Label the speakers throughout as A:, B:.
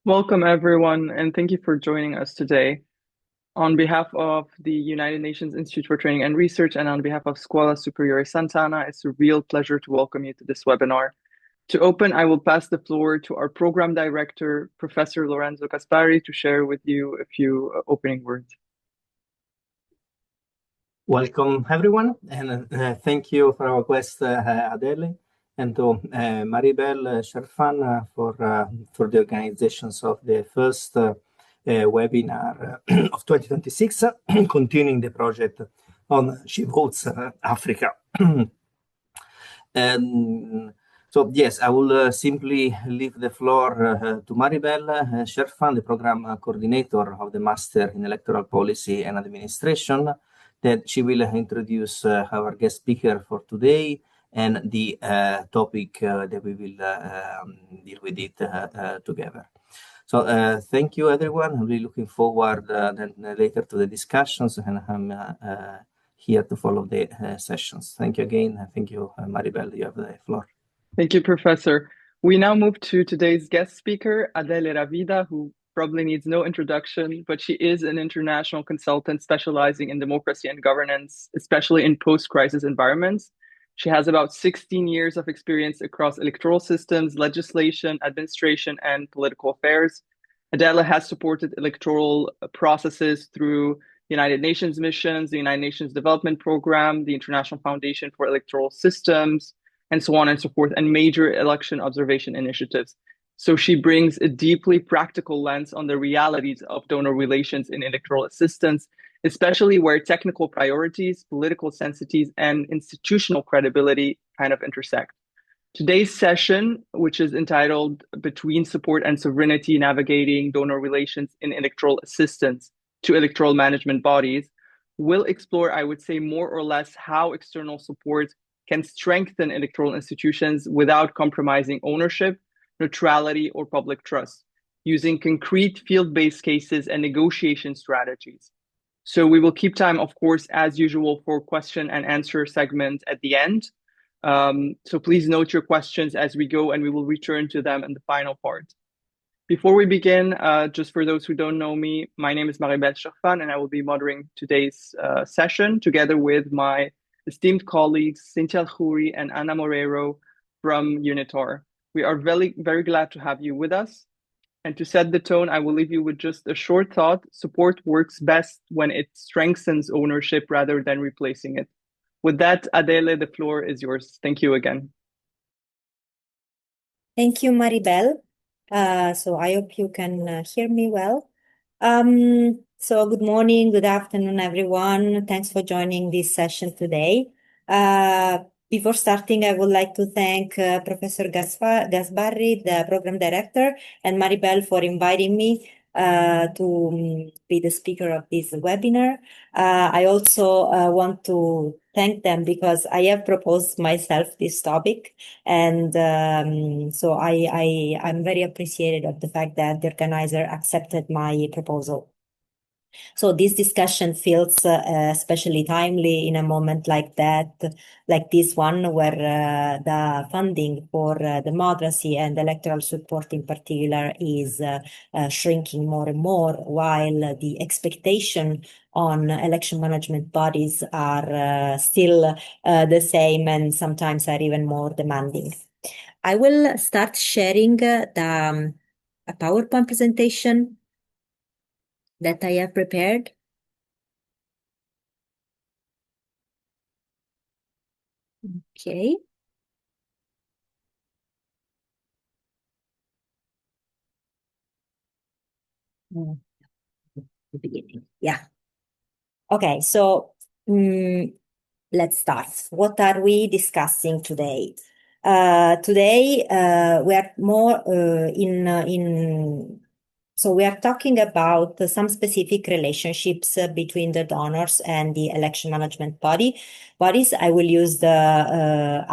A: Welcome, everyone, and thank you for joining us today. On behalf of the United Nations Institute for Training and Research and on behalf of Scuola Superiore Sant'Anna, it's a real pleasure to welcome you to this webinar. To open, I will pass the floor to our program director, Professor Lorenzo Caspari, to share with you a few opening words.
B: Welcome, everyone, and thank you for our guest, Adele, and to Maribel Sharfan for the organizations of the first webinar of 2026, continuing the project on She Votes Africa. So yes, I will simply leave the floor to Maribel Sharfan, the program coordinator of the Master in Electoral Policy and Administration, that she will introduce our guest speaker for today and the topic that we will deal with it together. So thank you, everyone. I'm really looking forward then later to the discussions, and I'm here to follow the sessions. Thank you again. Thank you, Maribel. You have the floor.
A: Thank you, Professor. We now move to today's guest speaker, Adele Ravidà, who probably needs no introduction, but she is an international consultant specializing in democracy and governance, especially in post-crisis environments. She has about 16 years of experience across electoral systems, legislation, administration, and political affairs. Adele has supported electoral processes through United Nations missions, the United Nations Development Program, the International Foundation for Electoral Systems, and so on and so forth, and major election observation initiatives. So she brings a deeply practical lens on the realities of donor relations in electoral assistance, especially where technical priorities, political sensitivities, and institutional credibility kind of intersect. Today's session, which is entitled Between Support and Sovereignty, Navigating Donor Relations in Electoral Assistance to Electoral Management Bodies, will explore, I would say, more or less how external support can strengthen electoral institutions without compromising ownership, neutrality, or public trust, using concrete field-based cases and negotiation strategies. So we will keep time, of course, as usual, for question and answer segment at the end. So please note your questions as we go, and we will return to them in the final part. Before we begin, just for those who don't know me, my name is Maribel Sharfan, and I will be moderating today's session together with my esteemed colleagues, Cynthia Khoury and Anna Morero from UNITAR. We are very, very glad to have you with us. And to set the tone, I will leave you with just a short thought. Support works best when it strengthens ownership rather than replacing it. With that, Adele, the floor is yours. Thank you again.
C: Thank you, Maribel. So I hope you can hear me well. So good morning, good afternoon, everyone. Thanks for joining this session today. Before starting, I would like to thank Professor Gasbarri, the program director, and Maribel for inviting me to be the speaker of this webinar. I also want to thank them because I have proposed myself this topic, and so I'm very appreciated of the fact that the organizer accepted my proposal. So this discussion feels especially timely in a moment like that, like this one, where the funding for democracy and electoral support in particular is shrinking more and more, while the expectation on election management bodies are still the same and sometimes are even more demanding. I will start sharing a PowerPoint presentation that I have prepared. Okay. The beginning. Yeah. Okay, so let's start. What are we discussing today? Today we are more so we are talking about some specific relationships between the donors and the election management body. bodies. I will use the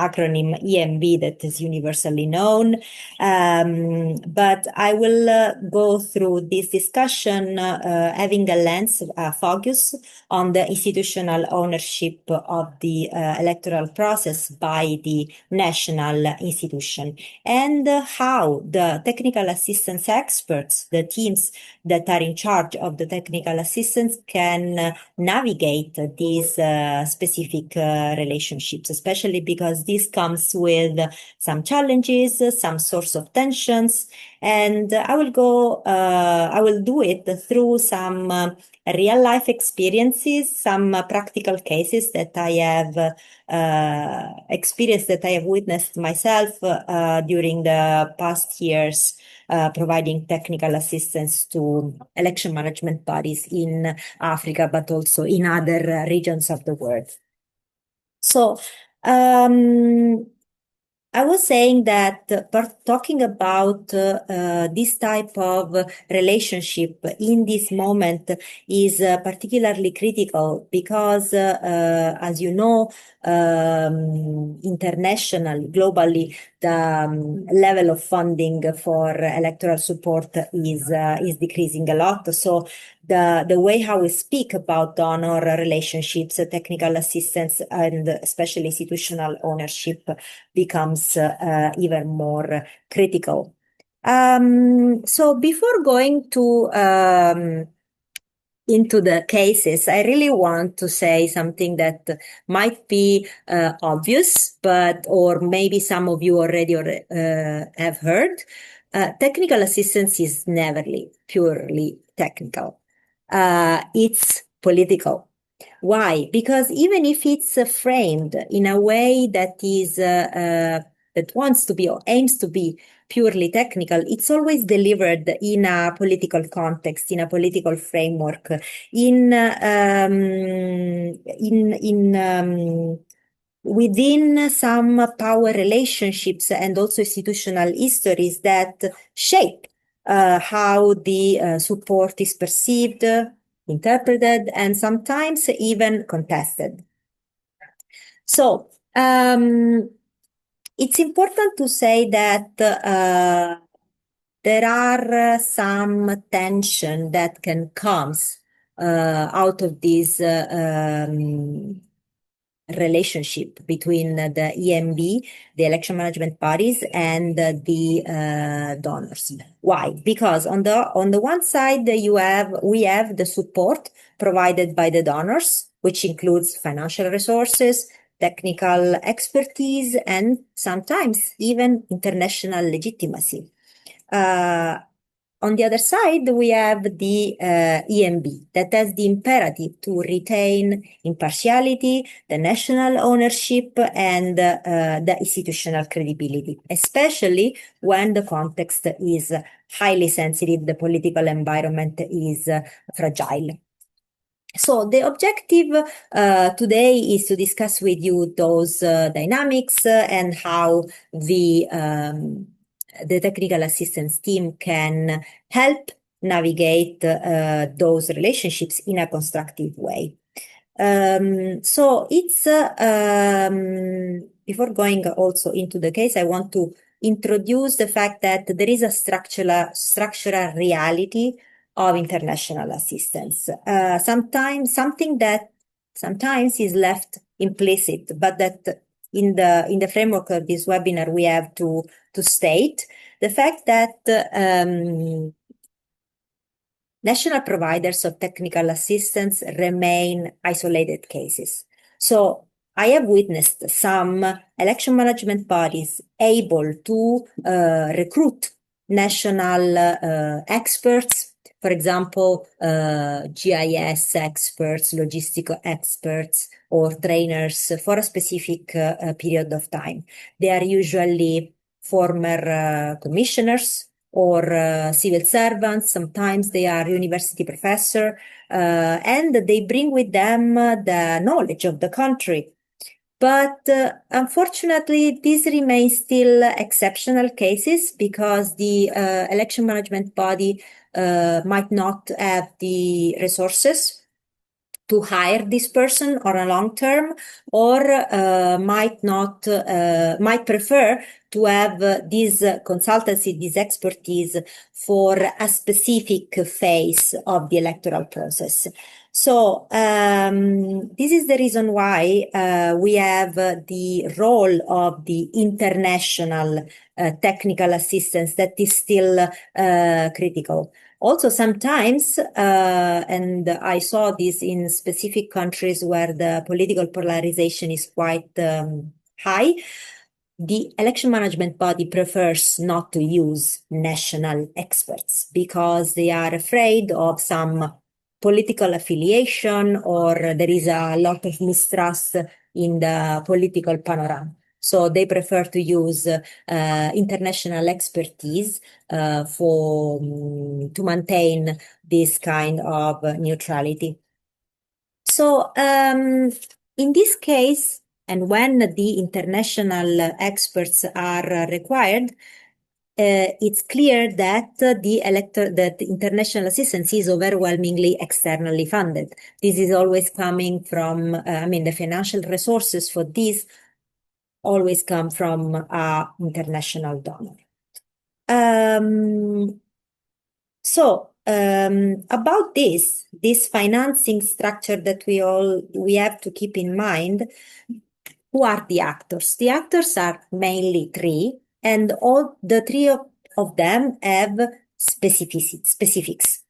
C: acronym EMB that is universally known. But I will go through this discussion having a lens focus on the institutional ownership of the electoral process by the national institution, and how the technical assistance experts, the teams that are in charge of the technical assistance, can navigate these specific relationships, especially because this comes with some challenges, some source of tensions, and I will do it through some real life experiences, some practical cases that I have experienced, that I have witnessed myself during the past years, providing technical assistance to election management bodies in Africa, but also in other regions of the world. So, I was saying that talking about this type of relationship in this moment is particularly critical because, as you know, internationally, globally, the level of funding for electoral support is decreasing a lot. So the way how we speak about donor relationships, technical assistance, and especially institutional ownership becomes even more critical. So before going to into the cases, I really want to say something that might be obvious, or maybe some of you already have heard. Technical assistance is never purely technical. It's political. Why? Because even if it's framed in a way that is that wants to be or aims to be purely technical, it's always delivered in a political context, in a political framework, within some power relationships and also institutional histories that shape how the support is perceived, interpreted, and sometimes even contested. So, it's important to say that there are some tension that can come out of this relationship between the EMB, the election management bodies, and the donors. Why? Because on the one side we have the support provided by the donors, which includes financial resources, technical expertise, and sometimes even international legitimacy. On the other side, we have the EMB that has the imperative to retain impartiality, the national ownership, and the institutional credibility, especially when the context is highly sensitive, the political environment is fragile. So the objective today is to discuss with you those dynamics and how the technical assistance team can help navigate those relationships in a constructive way. So it's before going also into the case, I want to introduce the fact that there is a structural reality of international assistance. Sometimes something that sometimes is left implicit, but that in the framework of this webinar we have to state the fact that national providers of technical assistance remain isolated cases. So I have witnessed some election management bodies able to recruit national experts, for example, GIS experts, logistical experts, or trainers for a specific period of time. They are usually former commissioners or civil servants. Sometimes they are university professors, and they bring with them the knowledge of the country. But unfortunately, these remain still exceptional cases because the election management body might not have the resources to hire this person on a long term, or might prefer to have this consultancy, this expertise for a specific phase of the electoral process. So this is the reason why we have the role of the international technical assistance that is still critical. Also, sometimes, and I saw this in specific countries where the political polarization is quite high, the election management body prefers not to use national experts because they are afraid of some political affiliation, or there is a lot of mistrust in the political panorama. So they prefer to use international expertise to maintain this kind of neutrality. So in this case, and when the international experts are required, it's clear that that international assistance is overwhelmingly externally funded. This is always coming from, the financial resources for this always come from international donor. About this financing structure that we have to keep in mind, who are the actors? The actors are mainly three, and all the three of them have specifics.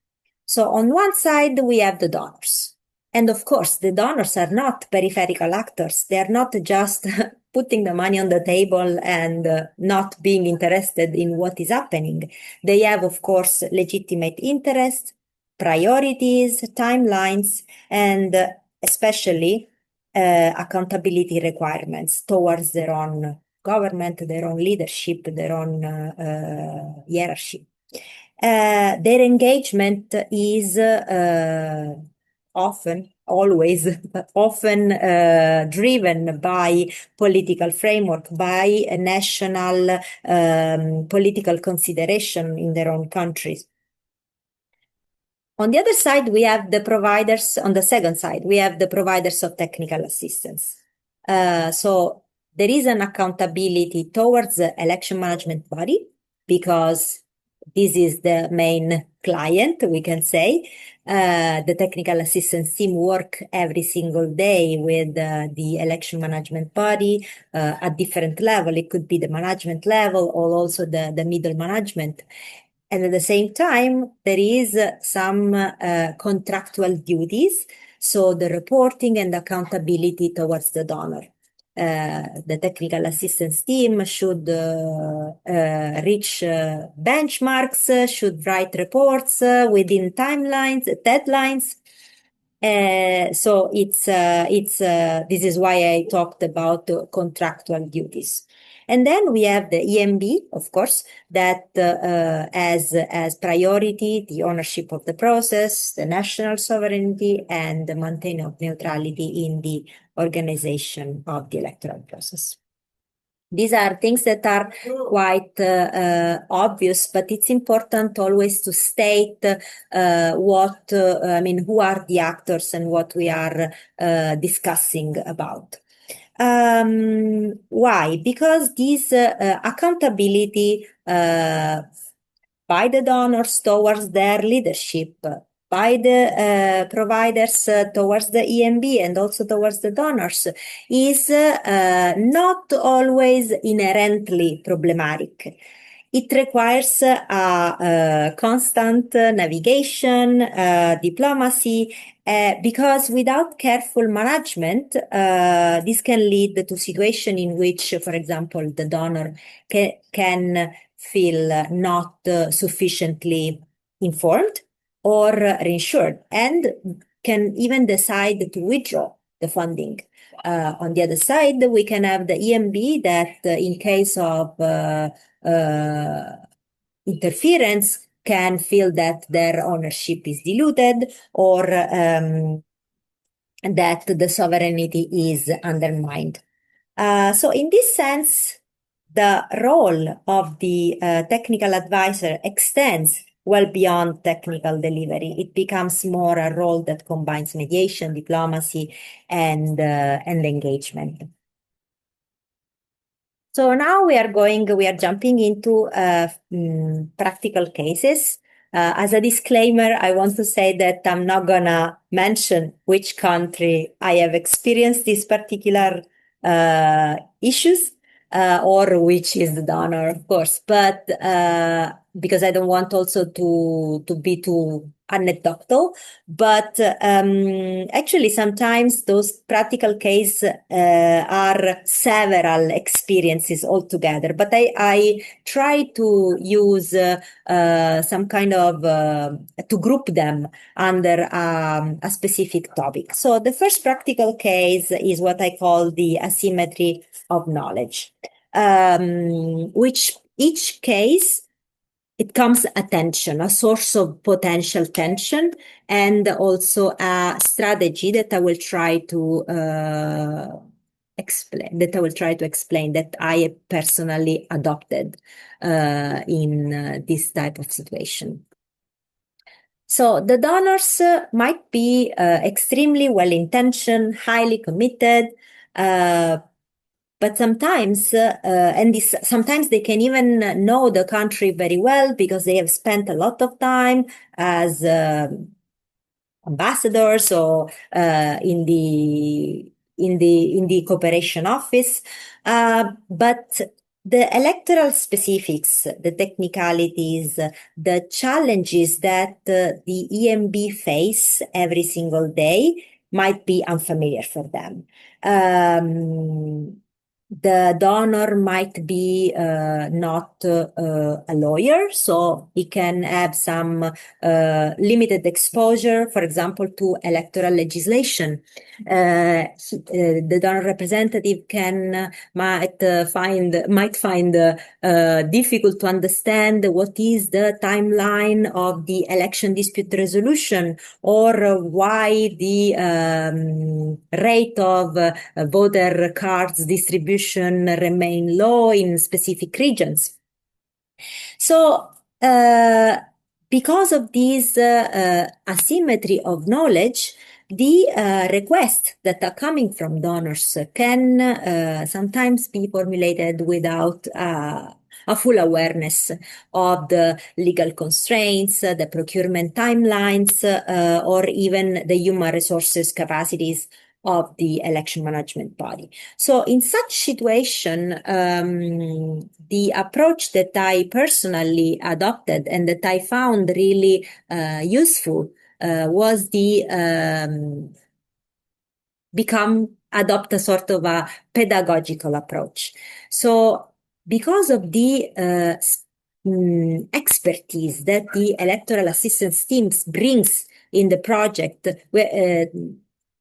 C: So on one side, we have the donors. And of course, the donors are not peripheral actors. They are not just putting the money on the table and not being interested in what is happening. They have, of course, legitimate interest, priorities, timelines, and especially accountability requirements towards their own government, their own leadership, their own hierarchy. Their engagement is often driven by political framework, by a national political consideration in their own countries. On the other side, we have the providers. On the second side, we have the providers of technical assistance. So there is an accountability towards the election management body, because this is the main client, we can say. The technical assistance team work every single day with the election management body at different level. It could be the management level or also the middle management. And at the same time, there is some contractual duties, so the reporting and accountability towards the donor. The technical assistance team should reach benchmarks, should write reports within timelines, deadlines. So this is why I talked about contractual duties. And then we have the EMB, of course, that as priority the ownership of the process, the national sovereignty, and the maintenance of neutrality in the organization of the electoral process. These are things that are quite obvious, but it's important always to state who are the actors and what we are discussing about. Why? Because this accountability by the donors towards their leadership, by the providers towards the EMB and also towards the donors, is not always inherently problematic. It requires constant navigation, diplomacy, because without careful management, this can lead to situation in which, for example, the donor can feel not sufficiently informed or reassured, and can even decide to withdraw the funding. On the other side, we can have the EMB that, in case of interference, can feel that their ownership is diluted, or that the sovereignty is undermined. So in this sense, the role of the technical advisor extends well beyond technical delivery. It becomes more a role that combines mediation, diplomacy, and engagement. So now we are jumping into practical cases. As a disclaimer, I want to say that I'm not gonna mention which country I have experienced these particular issues, or which is the donor, of course, but because I don't want also to be too anecdotal, but actually sometimes those practical cases are several experiences altogether. But I try to use some kind of to group them under a specific topic. So the first practical case is what I call the asymmetry of knowledge, which each case it comes a tension, a source of potential tension, and also a strategy that I will try to explain. That I personally adopted in this type of situation. So the donors might be extremely well-intentioned, highly committed, but sometimes, sometimes they can even know the country very well because they have spent a lot of time as ambassadors or in the cooperation office. But the electoral specifics, the technicalities, the challenges that the EMB face every single day might be unfamiliar for them. The donor might be not a lawyer, so he can have some limited exposure, for example, to electoral legislation. The donor representative might find difficult to understand what is the timeline of the election dispute resolution, or why the rate of voter cards distribution remain low in specific regions. So, because of this asymmetry of knowledge, the requests that are coming from donors can sometimes be formulated without a full awareness of the legal constraints, the procurement timelines, or even the human resources capacities of the election management body. So in such situation, the approach that I personally adopted and that I found really useful was adopt a sort of a pedagogical approach. So because of the expertise that the electoral assistance teams brings in the project,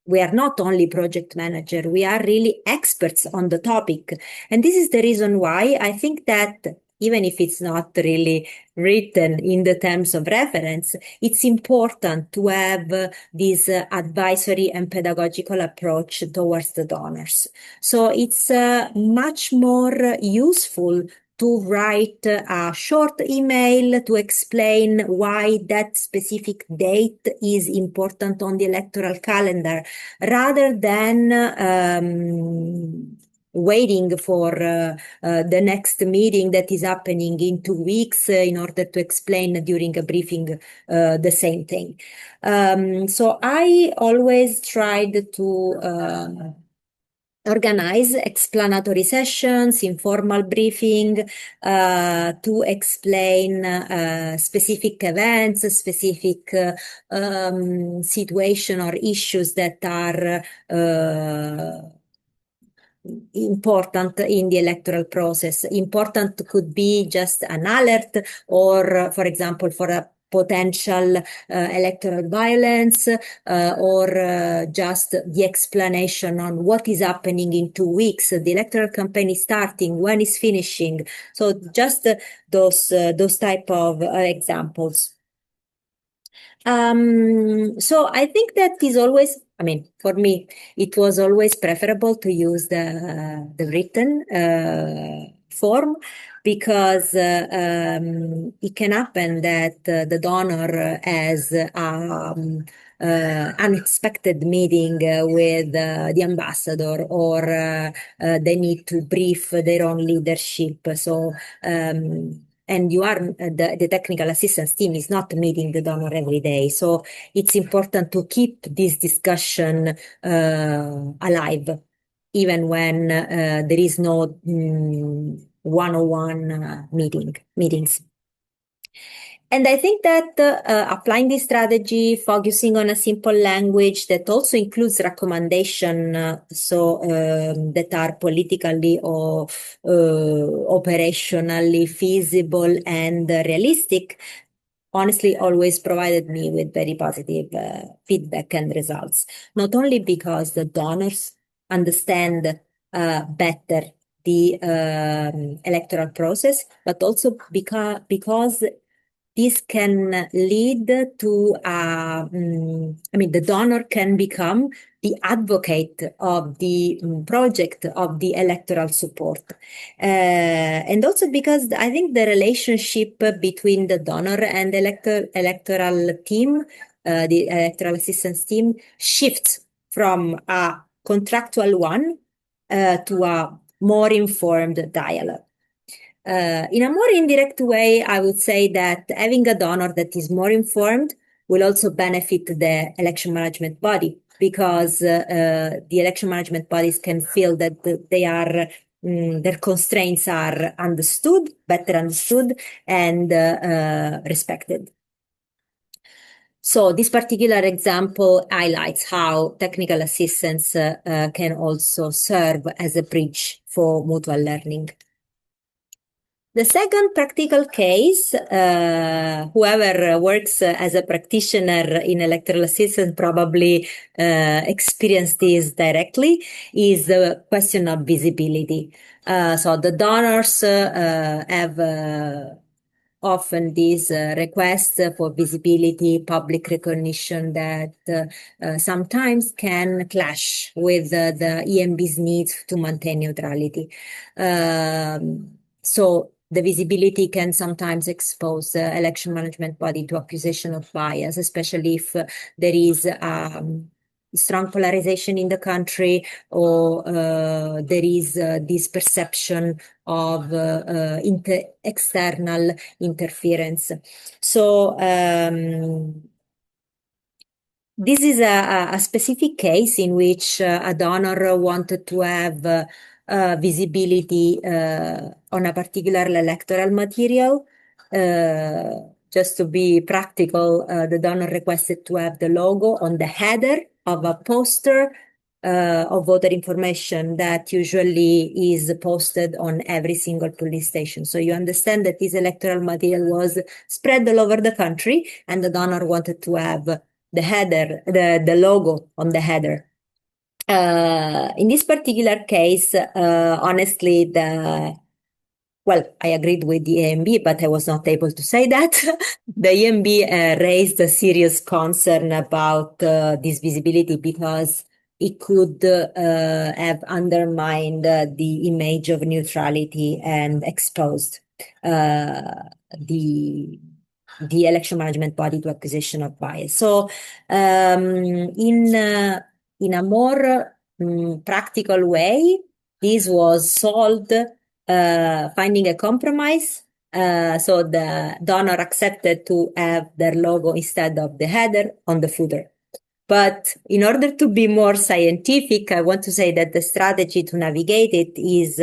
C: we are not only project manager, we are really experts on the topic. And this is the reason why I think that even if it's not really written in the terms of reference, it's important to have this advisory and pedagogical approach towards the donors. So it's much more useful to write a short email to explain why that specific date is important on the electoral calendar, rather than waiting for the next meeting that is happening in 2 weeks in order to explain during a briefing the same thing. So I always tried to organize explanatory sessions, informal briefing, to explain specific events, specific situation or issues that are important in the electoral process. Important could be just an alert, or, for example, for a potential electoral violence, or just the explanation on what is happening in 2 weeks. The electoral campaign is starting, when is finishing. So just those type of examples. So I think that is always, for me, it was always preferable to use the written form, because it can happen that the donor has unexpected meeting with the ambassador, or they need to brief their own leadership. So and you are the technical assistance team is not meeting the donor every day. So it's important to keep this discussion alive, even when there is no one-on-one meetings. And I think that applying this strategy, focusing on a simple language that also includes recommendation, that are politically or operationally feasible and realistic, honestly always provided me with very positive feedback and results. Not only because the donors understand better the electoral process, but also because this can lead to, the donor can become the advocate of the project of the electoral support. And also because I think the relationship between the donor and the electoral team, the electoral assistance team, shifts from a contractual one to a more informed dialogue. In a more indirect way, I would say that having a donor that is more informed will also benefit the election management body, because the election management bodies can feel that their constraints are better understood, and respected. So this particular example highlights how technical assistance can also serve as a bridge for mutual learning. The second practical case, whoever works as a practitioner in electoral assistance probably experienced this directly, is the question of visibility. So the donors have often these requests for visibility, public recognition that sometimes can clash with the EMB's needs to maintain neutrality. So the visibility can sometimes expose the election management body to accusation of bias, especially if there is strong polarization in the country, or there is this perception of external interference. So this is a specific case in which a donor wanted to have visibility on a particular electoral material. Just to be practical, the donor requested to have the logo on the header of a poster of voter information that usually is posted on every single police station. So you understand that this electoral material was spread all over the country, and the donor wanted to have the header, the logo on the header. In this particular case, honestly, I agreed with the EMB, but I was not able to say that. The EMB raised a serious concern about this visibility, because it could have undermined the image of neutrality and exposed the election management body to accusation of bias. So in a more practical way, this was solved finding a compromise. So the donor accepted to have their logo instead of the header on the footer. But in order to be more scientific, I want to say that the strategy to navigate it is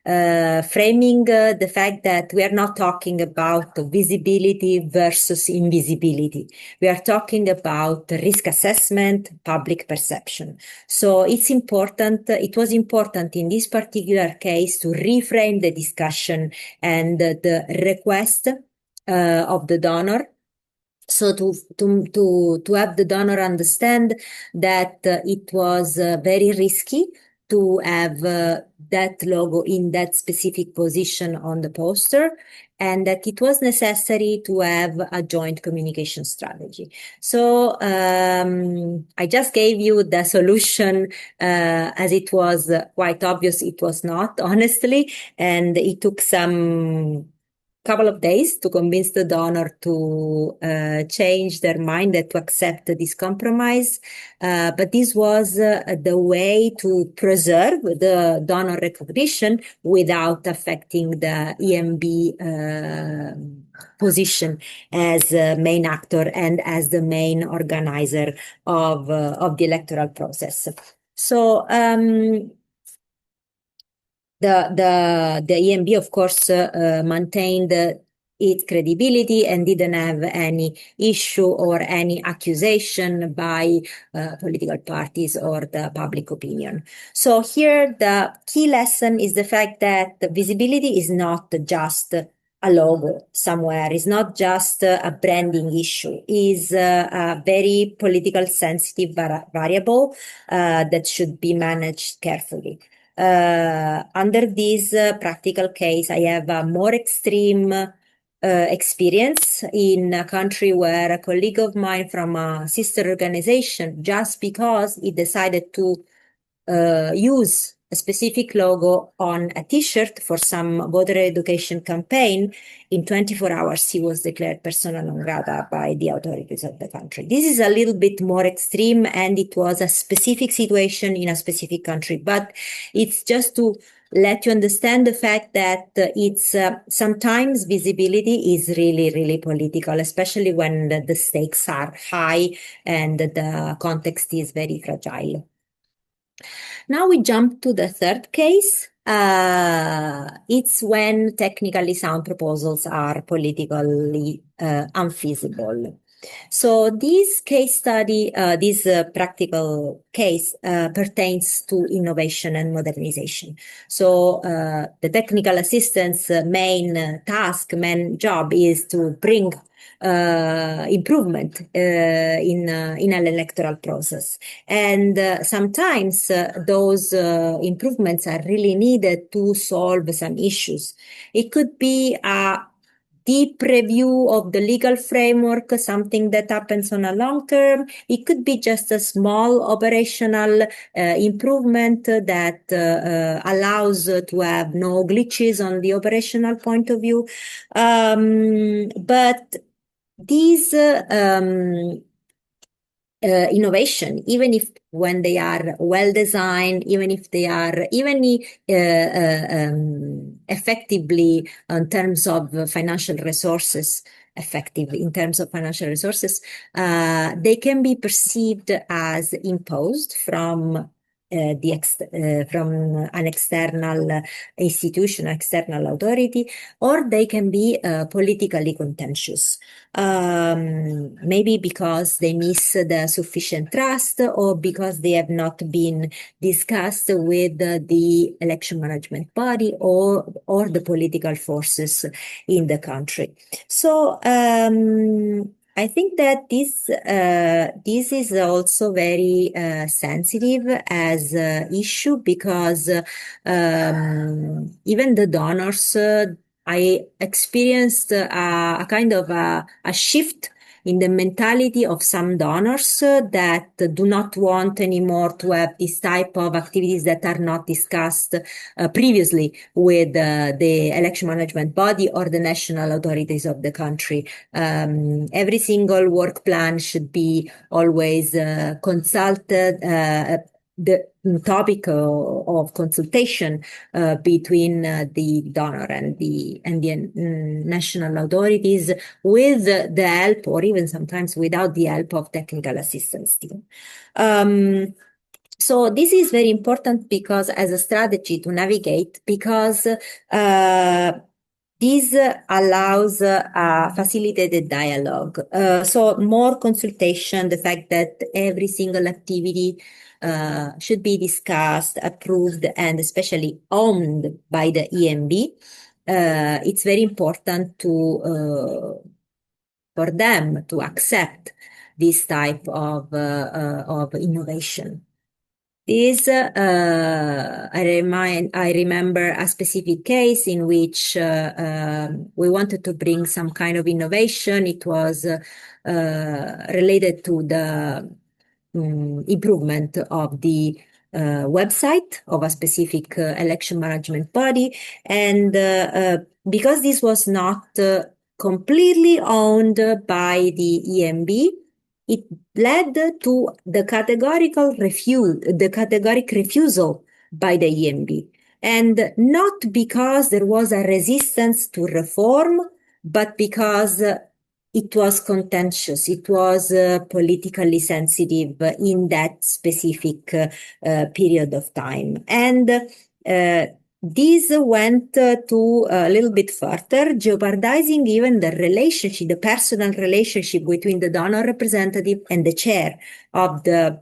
C: framing the fact that we are not talking about visibility versus invisibility. We are talking about risk assessment, public perception. So it was important in this particular case to reframe the discussion and the request of the donor. So to have the donor understand that it was very risky to have that logo in that specific position on the poster, and that it was necessary to have a joint communication strategy. So I just gave you the solution as it was quite obvious it was not, honestly, and it took some couple of days to convince the donor to change their mind and to accept this compromise. But this was the way to preserve the donor recognition without affecting the EMB position as main actor and as the main organizer of the electoral process. So the EMB, of course, maintained its credibility and didn't have any issue or any accusation by political parties or the public opinion. So here the key lesson is the fact that visibility is not just a logo somewhere, is not just a branding issue, is a very political sensitive variable that should be managed carefully. Under this practical case, I have a more extreme experience in a country where a colleague of mine from a sister organization, just because he decided to use a specific logo on a t-shirt for some voter education campaign, in 24 hours he was declared persona non grata by the authorities of the country. This is a little bit more extreme, and it was a specific situation in a specific country, but it's just to let you understand the fact that it's sometimes visibility is really, really political, especially when the stakes are high and the context is very fragile. Now we jump to the third case. It's when technically sound proposals are politically unfeasible. So this case study, this practical case pertains to innovation and modernization. So the technical assistant's main task, main job is to bring improvement in an electoral process. And sometimes those improvements are really needed to solve some issues. It could be a deep review of the legal framework, something that happens on a long term. It could be just a small operational improvement that allows to have no glitches on the operational point of view. But these innovation, even if when they are well designed, even if they are effectively in terms of financial resources, effective in terms of financial resources, they can be perceived as imposed from from an external institution, external authority, or they can be politically contentious. Maybe because they miss the sufficient trust, or because they have not been discussed with the election management body or the political forces in the country. So I think that this is also very sensitive as issue, because even the donors, I experienced a kind of a shift in the mentality of some donors that do not want anymore to have this type of activities that are not discussed previously with the election management body or the national authorities of the country. Every single work plan should be always consulted, the topic of consultation between the donor and the national authorities, with the help, or even sometimes without the help, of technical assistance team. So this is very important because as a strategy to navigate, because this allows facilitated dialogue. So more consultation, the fact that every single activity should be discussed, approved, and especially owned by the EMB. It's very important for them to accept this type of innovation. This, I remember a specific case in which we wanted to bring some kind of innovation. It was related to the improvement of the website of a specific election management body. And because this was not completely owned by the EMB, it led to the categoric refusal by the EMB. And not because there was a resistance to reform, but because it was contentious, it was politically sensitive in that specific period of time. And this went to a little bit further, jeopardizing even the relationship, the personal relationship between the donor representative and the chair of the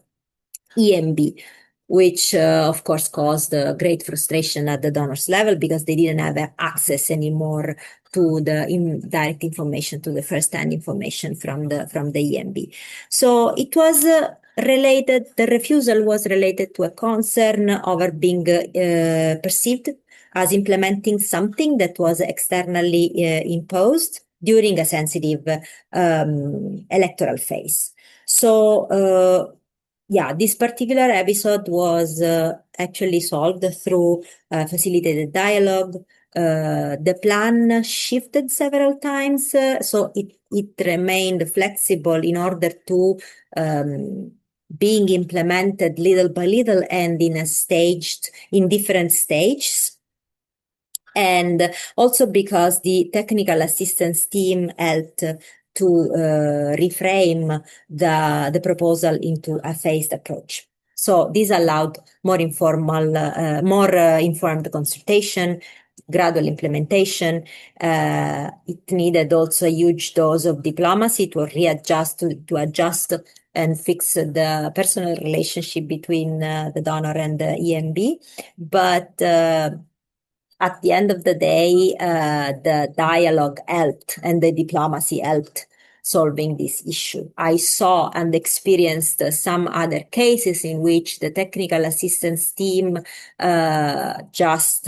C: EMB, which of course caused great frustration at the donors level because they didn't have access anymore to the direct information, to the first-hand information from the EMB. So it was related, the refusal was related to a concern over being perceived as implementing something that was externally imposed during a sensitive electoral phase. So yeah, this particular episode was actually solved through facilitated dialogue. The plan shifted several times, so it remained flexible in order to being implemented little by little and in different stages. And also because the technical assistance team helped to reframe the proposal into a phased approach. So this allowed more informed consultation, gradual implementation. It needed also a huge dose of diplomacy to adjust and fix the personal relationship between the donor and the EMB. But at the end of the day, the dialogue helped and the diplomacy helped solving this issue. I saw and experienced some other cases in which the technical assistance team just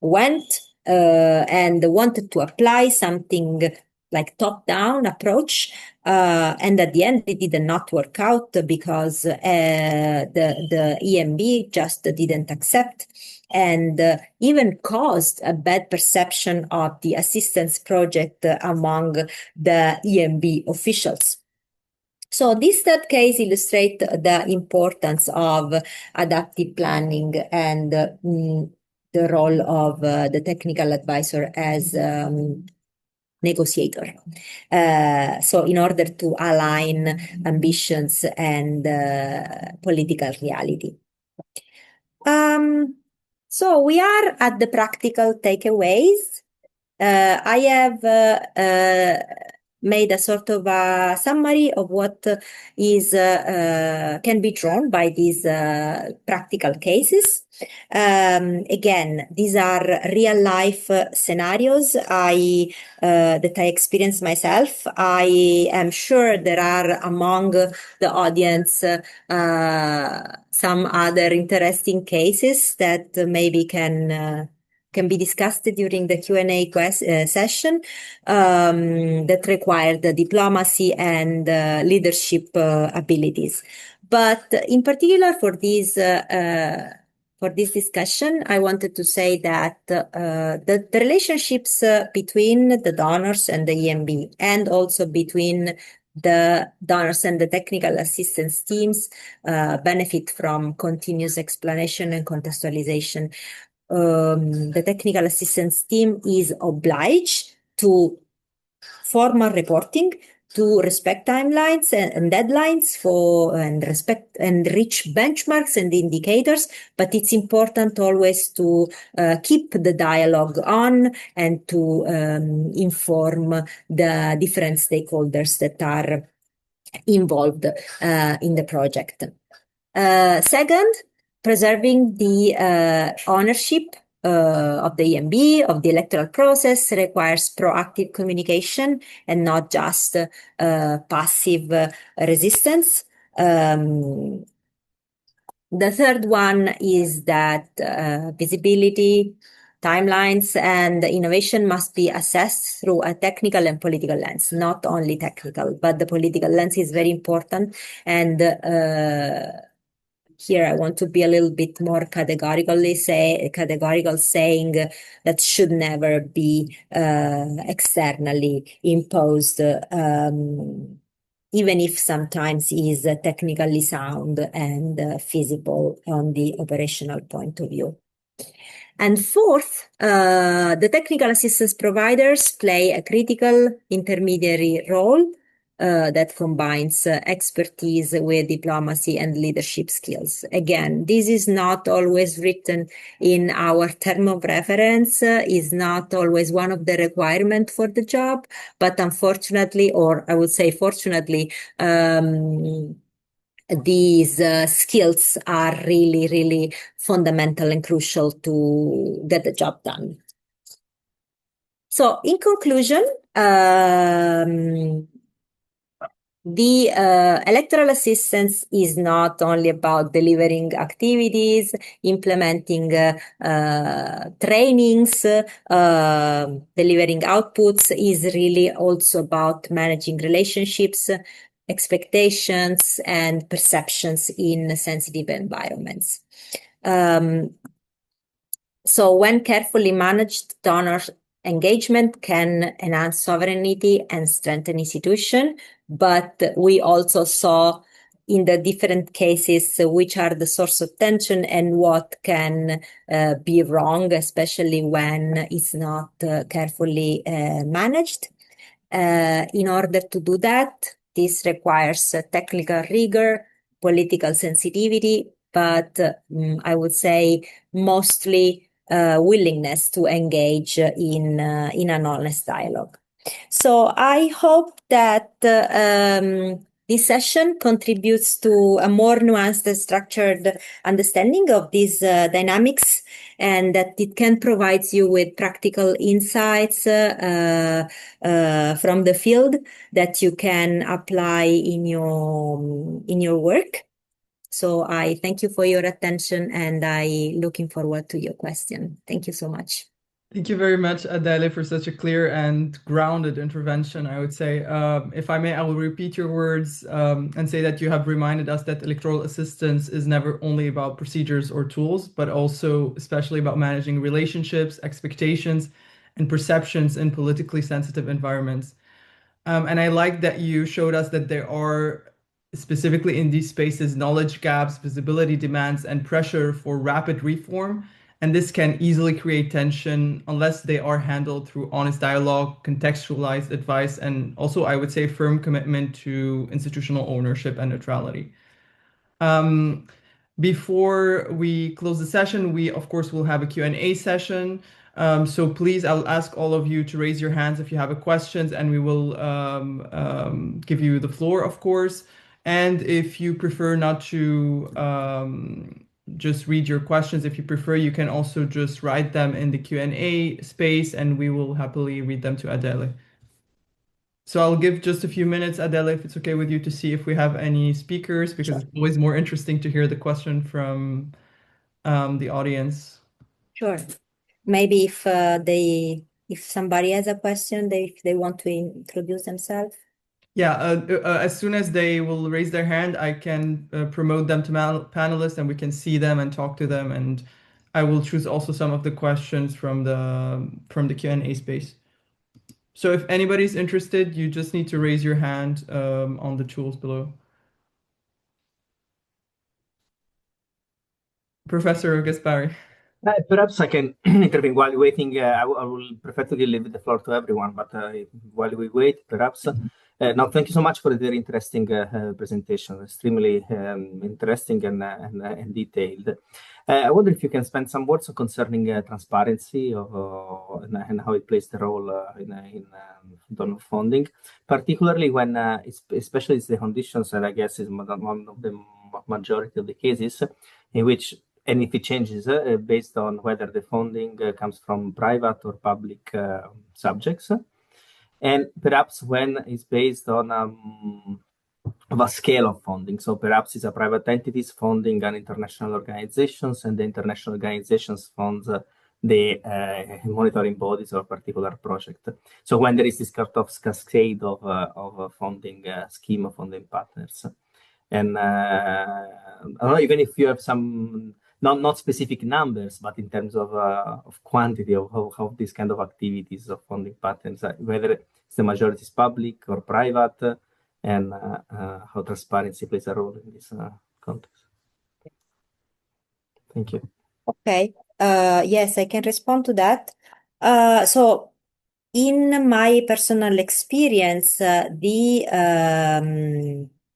C: went and wanted to apply something like top-down approach, and at the end it did not work out because the EMB just didn't accept and even caused a bad perception of the assistance project among the EMB officials. So this third case illustrates the importance of adaptive planning and the role of the technical advisor as negotiator. So in order to align ambitions and political reality. So we are at the practical takeaways. I have made a sort of a summary of what is can be drawn by these practical cases. Again, these are real life scenarios that I experienced myself. I am sure there are among the audience some other interesting cases that maybe can be discussed during the Q&A session that require the diplomacy and leadership abilities. But in particular for this discussion, I wanted to say that the relationships between the donors and the EMB and also between the donors and the technical assistance teams benefit from continuous explanation and contextualization. The technical assistance team is obliged to formal reporting, to respect timelines and deadlines and respect and reach benchmarks and indicators, but it's important always to keep the dialogue on and to inform the different stakeholders that are involved in the project. Second, preserving the ownership of the EMB, of the electoral process, requires proactive communication and not just passive resistance. The third one is that visibility, timelines, and innovation must be assessed through a technical and political lens, not only technical, but the political lens is very important. And here I want to be a little bit more categorical, saying that should never be externally imposed, even if sometimes is technically sound and feasible on the operational point of view. And fourth, the technical assistance providers play a critical intermediary role that combines expertise with diplomacy and leadership skills. Again, this is not always written in our term of reference, is not always one of the requirements for the job, but unfortunately, or I would say fortunately, these skills are really, really fundamental and crucial to get the job done. So in conclusion, the electoral assistance is not only about delivering activities, implementing trainings, delivering outputs, is really also about managing relationships, expectations, and perceptions in sensitive environments. So when carefully managed, donor engagement can enhance sovereignty and strengthen institution, but we also saw in the different cases which are the source of tension and what can be wrong, especially when it's not carefully managed. In order to do that, this requires technical rigor, political sensitivity, but I would say mostly willingness to engage in an honest dialogue. So I hope that this session contributes to a more nuanced and structured understanding of these dynamics, and that it can provide you with practical insights from the field that you can apply in your work. So I thank you for your attention, and I looking forward to your question. Thank you so much.
A: Thank you very much, Adele, for such a clear and grounded intervention, I would say. If I may, I will repeat your words and say that you have reminded us that electoral assistance is never only about procedures or tools, but also especially about managing relationships, expectations, and perceptions in politically sensitive environments. And I like that you showed us that there are, specifically in these spaces, knowledge gaps, visibility demands, and pressure for rapid reform. And this can easily create tension unless they are handled through honest dialogue, contextualized advice, and also, I would say, firm commitment to institutional ownership and neutrality. Before we close the session, we, of course, will have a Q&A session. So please, I'll ask all of you to raise your hands if you have questions, and we will give you the floor, of course. And if you prefer not to just read your questions, if you prefer, you can also just write them in the Q&A space, and we will happily read them to Adele. So I'll give just a few minutes, Adele, if it's okay with you, to see if we have any speakers, because it's always more interesting to hear the question from the audience.
C: Sure. Maybe if somebody has a question, if they want to introduce themselves.
A: Yeah, as soon as they will raise their hand, I can promote them to panelists, and we can see them and talk to them. And I will choose also some of the questions from the Q&A space. So if anybody's interested, you just need to raise your hand on the tools below. Professor Gaspari.
B: Perhaps I can intervene while waiting. I will prefer to leave the floor to everyone, but while we wait, perhaps. No, thank you so much for the very interesting presentation, extremely interesting and detailed. I wonder if you can spend some words concerning transparency and how it plays the role in donor funding, particularly when, especially the conditions, and I guess is one of the majority of the cases in which, and if it changes based on whether the funding comes from private or public subjects, and perhaps when it's based on of a scale of funding. So perhaps it's a private entities funding an international organizations, and the international organizations funds the monitoring bodies or particular project. So when there is this kind of cascade of funding scheme of funding partners, and I don't know, even if you have some not specific numbers, but in terms of quantity of how these kind of activities of funding patterns, whether the majority is public or private, and how transparency plays a role in this context. Thank you.
C: Okay. Yes, I can respond to that. So in my personal experience, the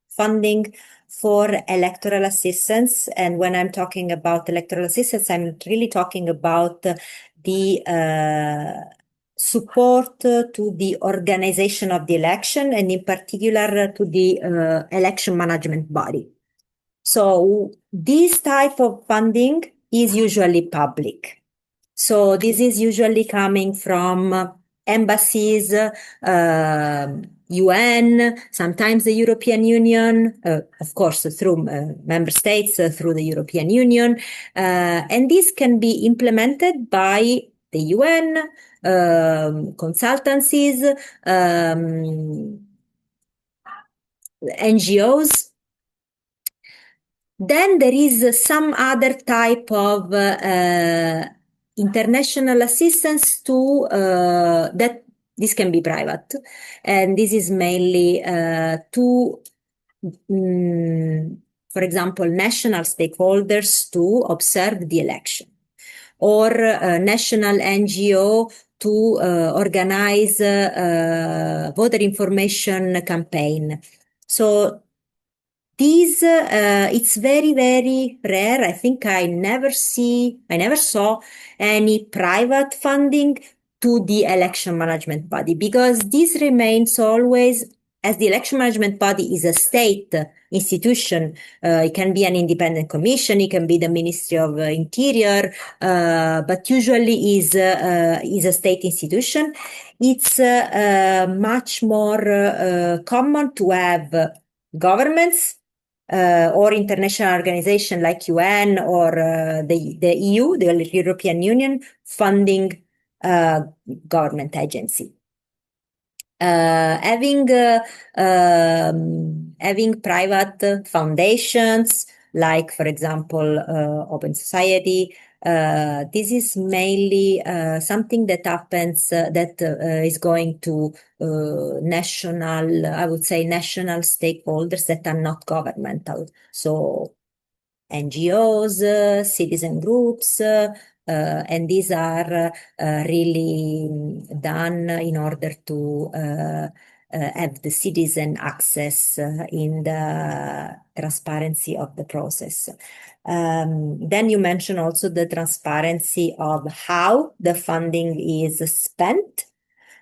C: funding for electoral assistance, and when I'm talking about electoral assistance, I'm really talking about the support to the organization of the election, and in particular to the election management body. So this type of funding is usually public. So this is usually coming from embassies, UN, sometimes the European Union, of course, through member states, through the European Union. And this can be implemented by the UN, consultancies, NGOs. Then there is some other type of international assistance to that this can be private, and this is mainly to, for example, national stakeholders to observe the election, or national NGO to organize voter information campaign. So these, it's very, very rare. I think I never saw any private funding to the election management body, because this remains always, as the election management body is a state institution. It can be an independent commission, it can be the Ministry of Interior, but usually is a state institution. It's much more common to have governments or international organization like UN or the EU, the European Union, funding government agency. Having private foundations, like, for example, Open Society, this is mainly something that happens that is going to national, I would say, national stakeholders that are not governmental. So NGOs, citizen groups, and these are really done in order to have the citizen access in the transparency of the process. Then you mentioned also the transparency of how the funding is spent.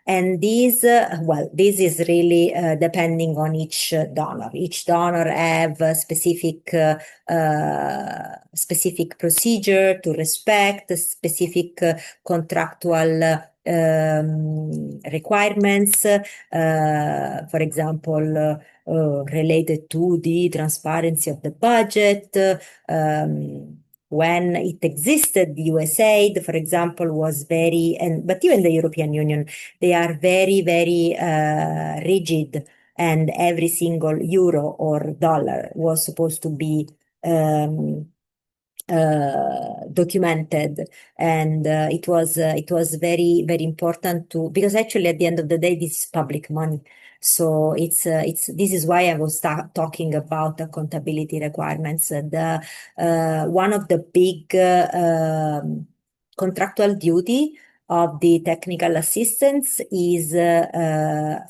C: And this is really depending on each donor. Each donor have a specific procedure to respect, specific contractual requirements, for example, related to the transparency of the budget. When it existed, the USAID, for example, was very, but even the European Union, they are very, very rigid, and every single euro or dollar was supposed to be documented, and it was very, very important to, because actually at the end of the day this is public money. So it's this is why I was talking about accountability requirements. The one of the big contractual duty of the technical assistance is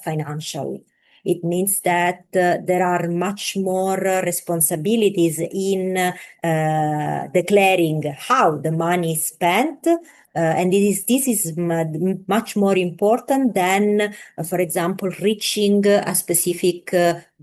C: financial. It means that there are much more responsibilities in declaring how the money is spent, and this is much more important than, for example, reaching a specific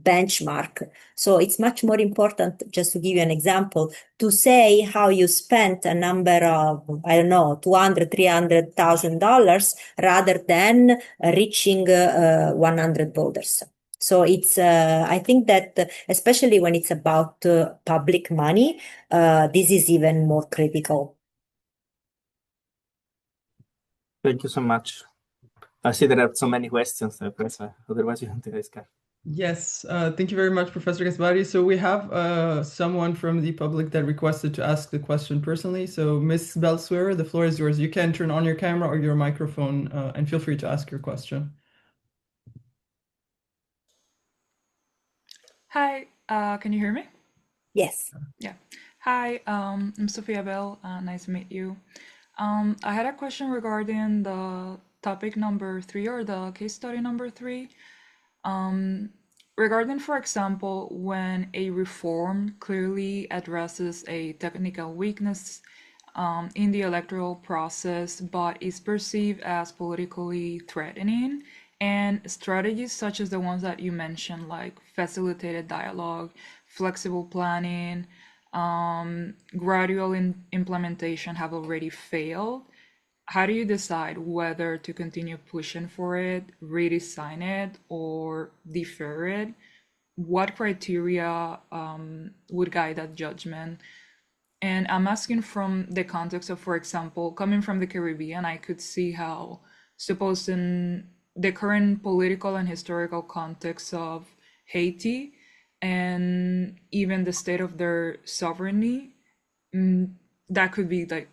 C: benchmark. So it's much more important, just to give you an example, to say how you spent a number of, I don't know, $200,000, $300,000, rather than reaching 100 voters. So it's, I think that especially when it's about public money, this is even more critical.
B: Thank you so much. I see there are so many questions, otherwise you want to discuss.
A: Yes, thank you very much, Professor Gaspari. So we have someone from the public that requested to ask the question personally. So Ms. Belsuer, the floor is yours. You can turn on your camera or your microphone and feel free to ask your question.
D: Hi, can you hear me?
C: Yes.
D: Yeah. Hi, I'm Sophia Bell. Nice to meet you. I had a question regarding the topic number 3 or the case study number 3. Regarding, for example, when a reform clearly addresses a technical weakness in the electoral process, but is perceived as politically threatening, and strategies such as the ones that you mentioned, like facilitated dialogue, flexible planning, gradual implementation, have already failed. How do you decide whether to continue pushing for it, redesign it, or defer it? What criteria would guide that judgment? And I'm asking from the context of, for example, coming from the Caribbean, I could see how, suppose in the current political and historical context of Haiti and even the state of their sovereignty, that could be like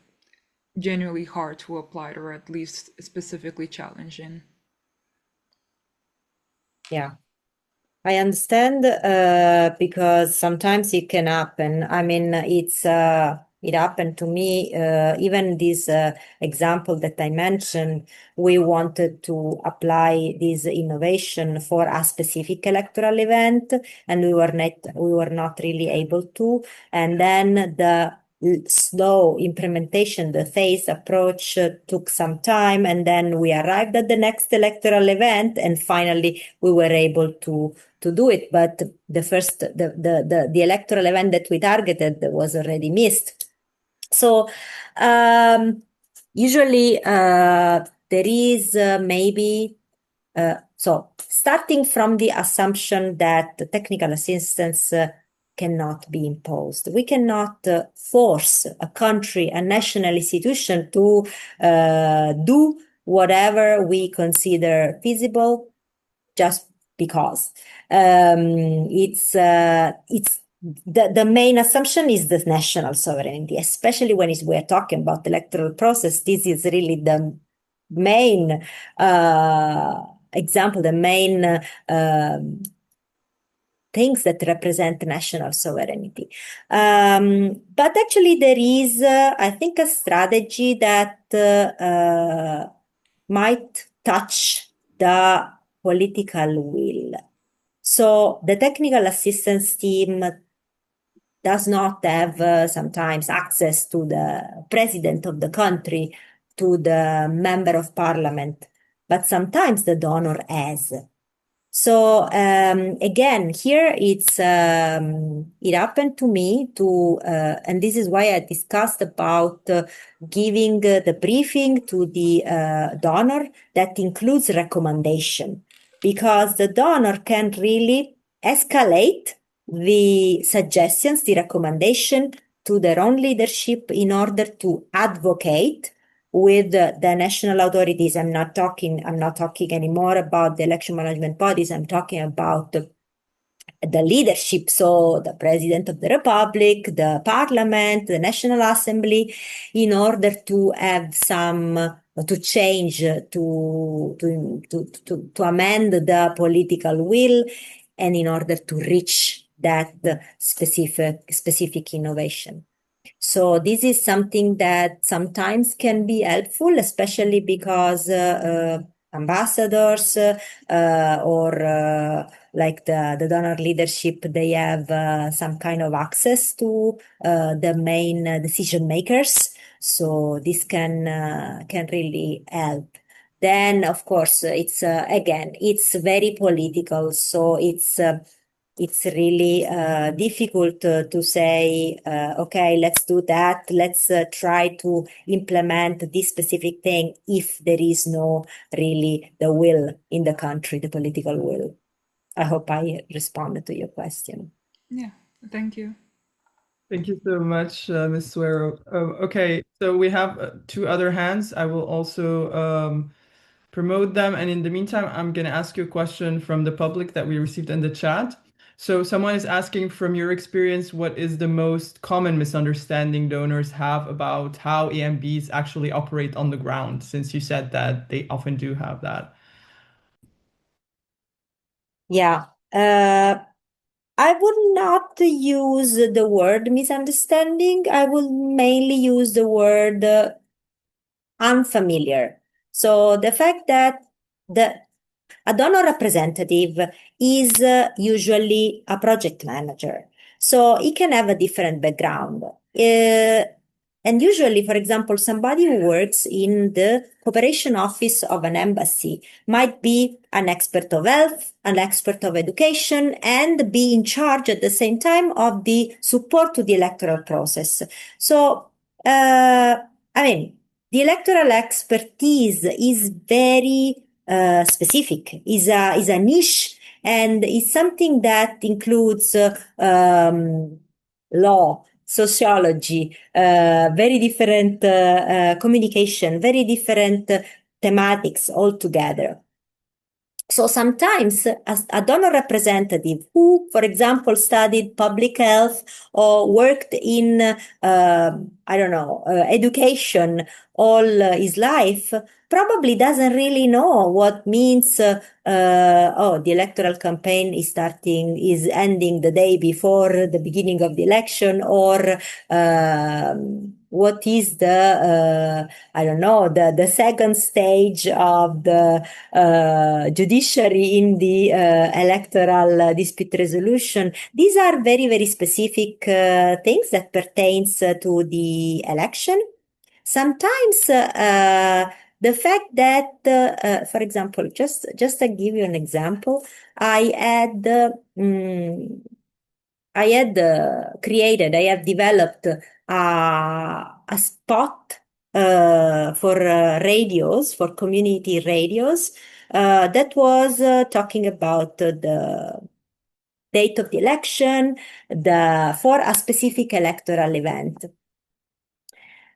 D: genuinely hard to apply, or at least specifically challenging.
C: Yeah. I understand because sometimes it can happen. I mean, it happened to me. Even this example that I mentioned, we wanted to apply this innovation for a specific electoral event, and we were not really able to. And then the slow implementation, the phased approach took some time, and then we arrived at the next electoral event, and finally we were able to do it. But the electoral event that we targeted was already missed. So usually there is maybe so starting from the assumption that the technical assistance cannot be imposed. We cannot force a country, a national institution to do whatever we consider feasible just because. It's the main assumption is the national sovereignty, especially when we're talking about the electoral process. This is really the main example, the main things that represent national sovereignty. But actually there is, I think, a strategy that might touch the political will. So the technical assistance team does not have sometimes access to the president of the country, to the member of parliament, but sometimes the donor has. So again, here it happened to me and this is why I discussed about giving the briefing to the donor that includes recommendation, because the donor can really escalate the suggestions, the recommendation to their own leadership in order to advocate with the national authorities. I'm not talking anymore about the election management bodies. I'm talking about the leadership. So the president of the republic, the parliament, the national assembly, in order to have to change, to amend the political will, and in order to reach that specific innovation. So this is something that sometimes can be helpful, especially because ambassadors or like the donor leadership, they have some kind of access to the main decision makers. So this can really help. Then, of course, it's again, it's very political. So it's really difficult to say, okay, let's do that. Let's try to implement this specific thing if there is no really the will in the country, the political will. I hope I responded to your question.
D: Yeah, thank you.
A: Thank you so much, Ms. Suero. Okay, so we have two other hands. I will also promote them. And in the meantime, I'm going to ask you a question from the public that we received in the chat. So someone is asking, from your experience, what is the most common misunderstanding donors have about how EMBs actually operate on the ground, since you said that they often do have that?
C: Yeah. I would not use the word misunderstanding. I will mainly use the word unfamiliar. So the fact that a donor representative is usually a project manager. So he can have a different background. And usually, for example, somebody who works in the cooperation office of an embassy might be an expert of health, an expert of education, and be in charge at the same time of the support to the electoral process. So, the electoral expertise is very specific, is a niche, and is something that includes law, sociology, very different communication, very different thematics altogether. So sometimes a donor representative who, for example, studied public health or worked in, I don't know, education all his life, probably doesn't really know what means, the electoral campaign is ending the day before the beginning of the election, or what is I don't know, the second stage of the judiciary in the electoral dispute resolution. These are very, very specific things that pertains to the election. Sometimes the fact that, for example, just to give you an example, I had I have developed a spot for radios, for community radios, that was talking about the date of the election, for a specific electoral event.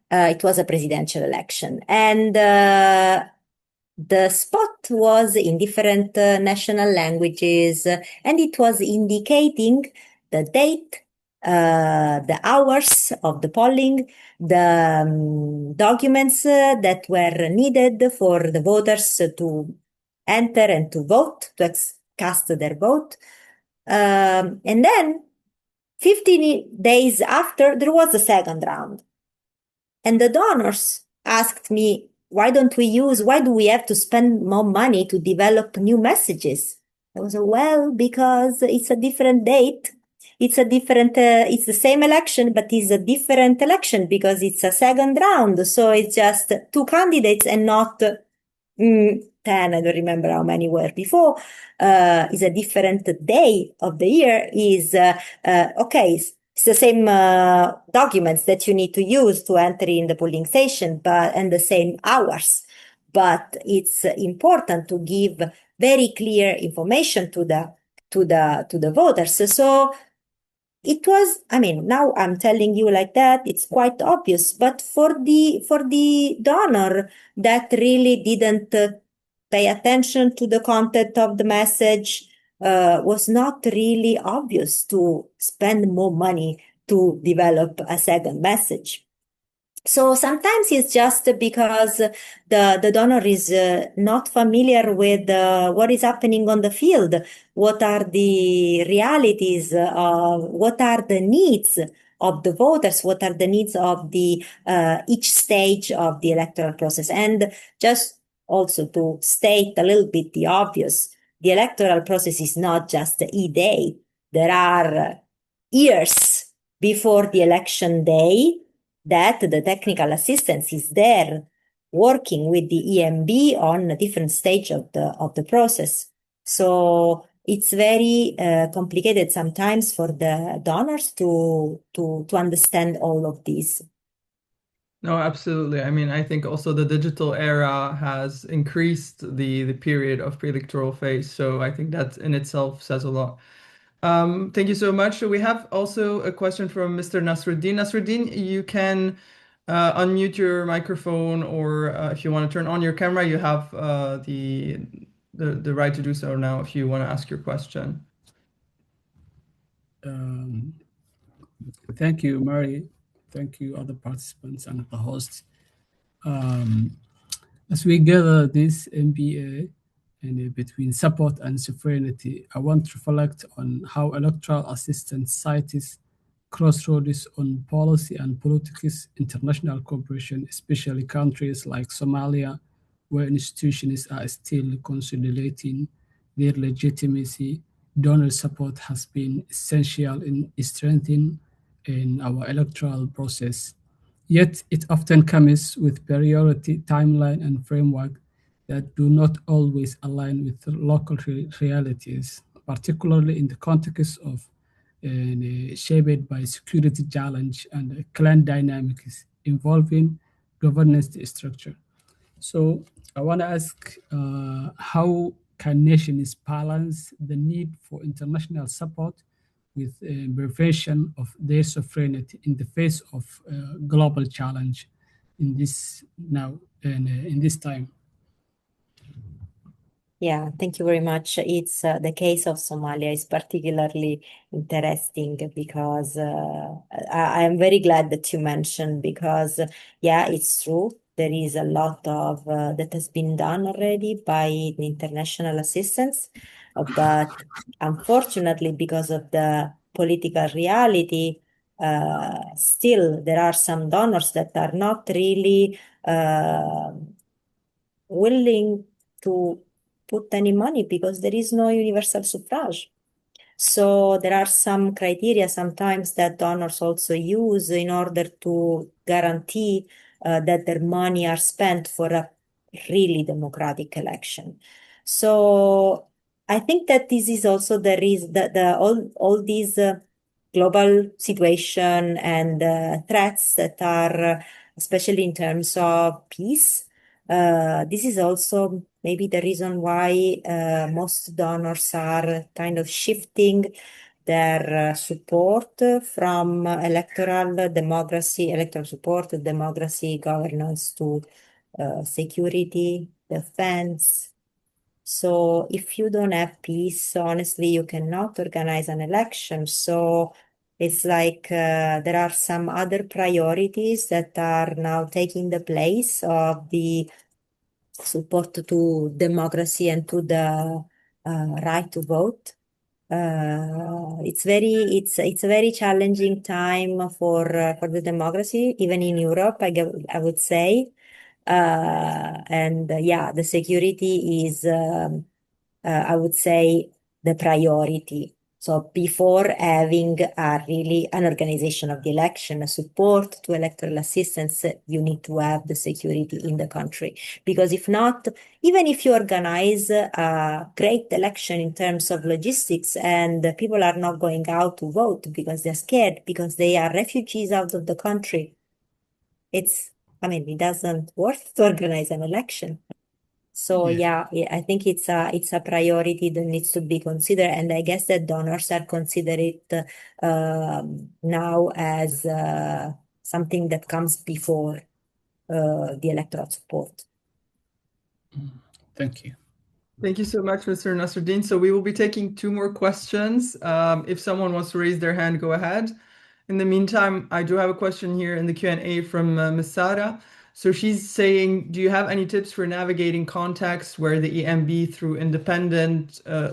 C: It was a presidential election, and the spot was in different national languages, and it was indicating the date, the hours of the polling, the documents that were needed for the voters to enter and to vote, to cast their vote. And then 15 days after, there was a second round. And the donors asked me, why do we have to spend more money to develop new messages? I was like, well, because it's a different date. It's it's the same election, but it's a different election because it's a second round. So it's just two candidates and not 10, I don't remember how many were before, is a different day of the year, okay, it's the same documents that you need to use to enter in the polling station, and the same hours. But it's important to give very clear information to the voters. So it was, now I'm telling you like that, it's quite obvious, but for the donor that really didn't pay attention to the content of the message, was not really obvious to spend more money to develop a second message. So sometimes it's just because the donor is not familiar with what is happening on the field, what are the realities, what are the needs of the voters, what are the needs of the each stage of the electoral process. And just also to state a little bit the obvious, the electoral process is not just the E-Day. There are years before the election day that the technical assistance is there working with the EMB on a different stage of the process. So it's very complicated sometimes for the donors to understand all of this.
A: No, absolutely. I mean, I think also the digital era has increased the period of pre-electoral phase. So I think that in itself says a lot. Thank you so much. So we have also a question from Mr. Nasruddin. Nasruddin, you can unmute your microphone, or if you want to turn on your camera, you have the right to do so now if you want to ask your question.
E: Thank you, Mary. Thank you, other participants and the hosts. As we gather this MBA and between support and sovereignty, I want to reflect on how electoral assistance cites crossroads on policy and politics, international cooperation, especially countries like Somalia, where institutions are still consolidating their legitimacy. Donor support has been essential in strengthening in our electoral process. Yet it often comes with priority, timeline, and framework that do not always align with the local realities, particularly in the context of shaped by security challenge and clan dynamics involving governance structure. So I want to ask, how can nations balance the need for international support with prevention of their sovereignty in the face of global challenge in this now and in this time?
C: Yeah, thank you very much. It's the case of Somalia is particularly interesting because I am very glad that you mentioned, because yeah, it's true. There is a lot of that has been done already by the international assistance, but unfortunately, because of the political reality, still there are some donors that are not really willing to put any money because there is no universal suffrage. So there are some criteria sometimes that donors also use in order to guarantee that their money are spent for a really democratic election. So I think that this is also the reason that all these global situation and threats that are especially in terms of peace. This is also maybe the reason why most donors are kind of shifting their support from electoral support, democracy, governance to security, defense. So if you don't have peace, honestly, you cannot organize an election. So it's like there are some other priorities that are now taking the place of the support to democracy and to the right to vote. It's a very challenging time for the democracy, even in Europe, I would say. And yeah, the security is, I would say, the priority. So before having really an organization of the election, a support to electoral assistance, you need to have the security in the country. Because if not, even if you organize a great election in terms of logistics and people are not going out to vote because they're scared, because they are refugees out of the country, it doesn't worth to organize an election. So yeah, I think it's a priority that needs to be considered, and I guess that donors are considered it now as something that comes before the electoral support.
E: Thank you.
A: Thank you so much, Mr. Nasruddin. So we will be taking two more questions. If someone wants to raise their hand, go ahead. In the meantime, I do have a question here in the Q&A from Ms. Sara. So she's saying, do you have any tips for navigating contexts where the EMB,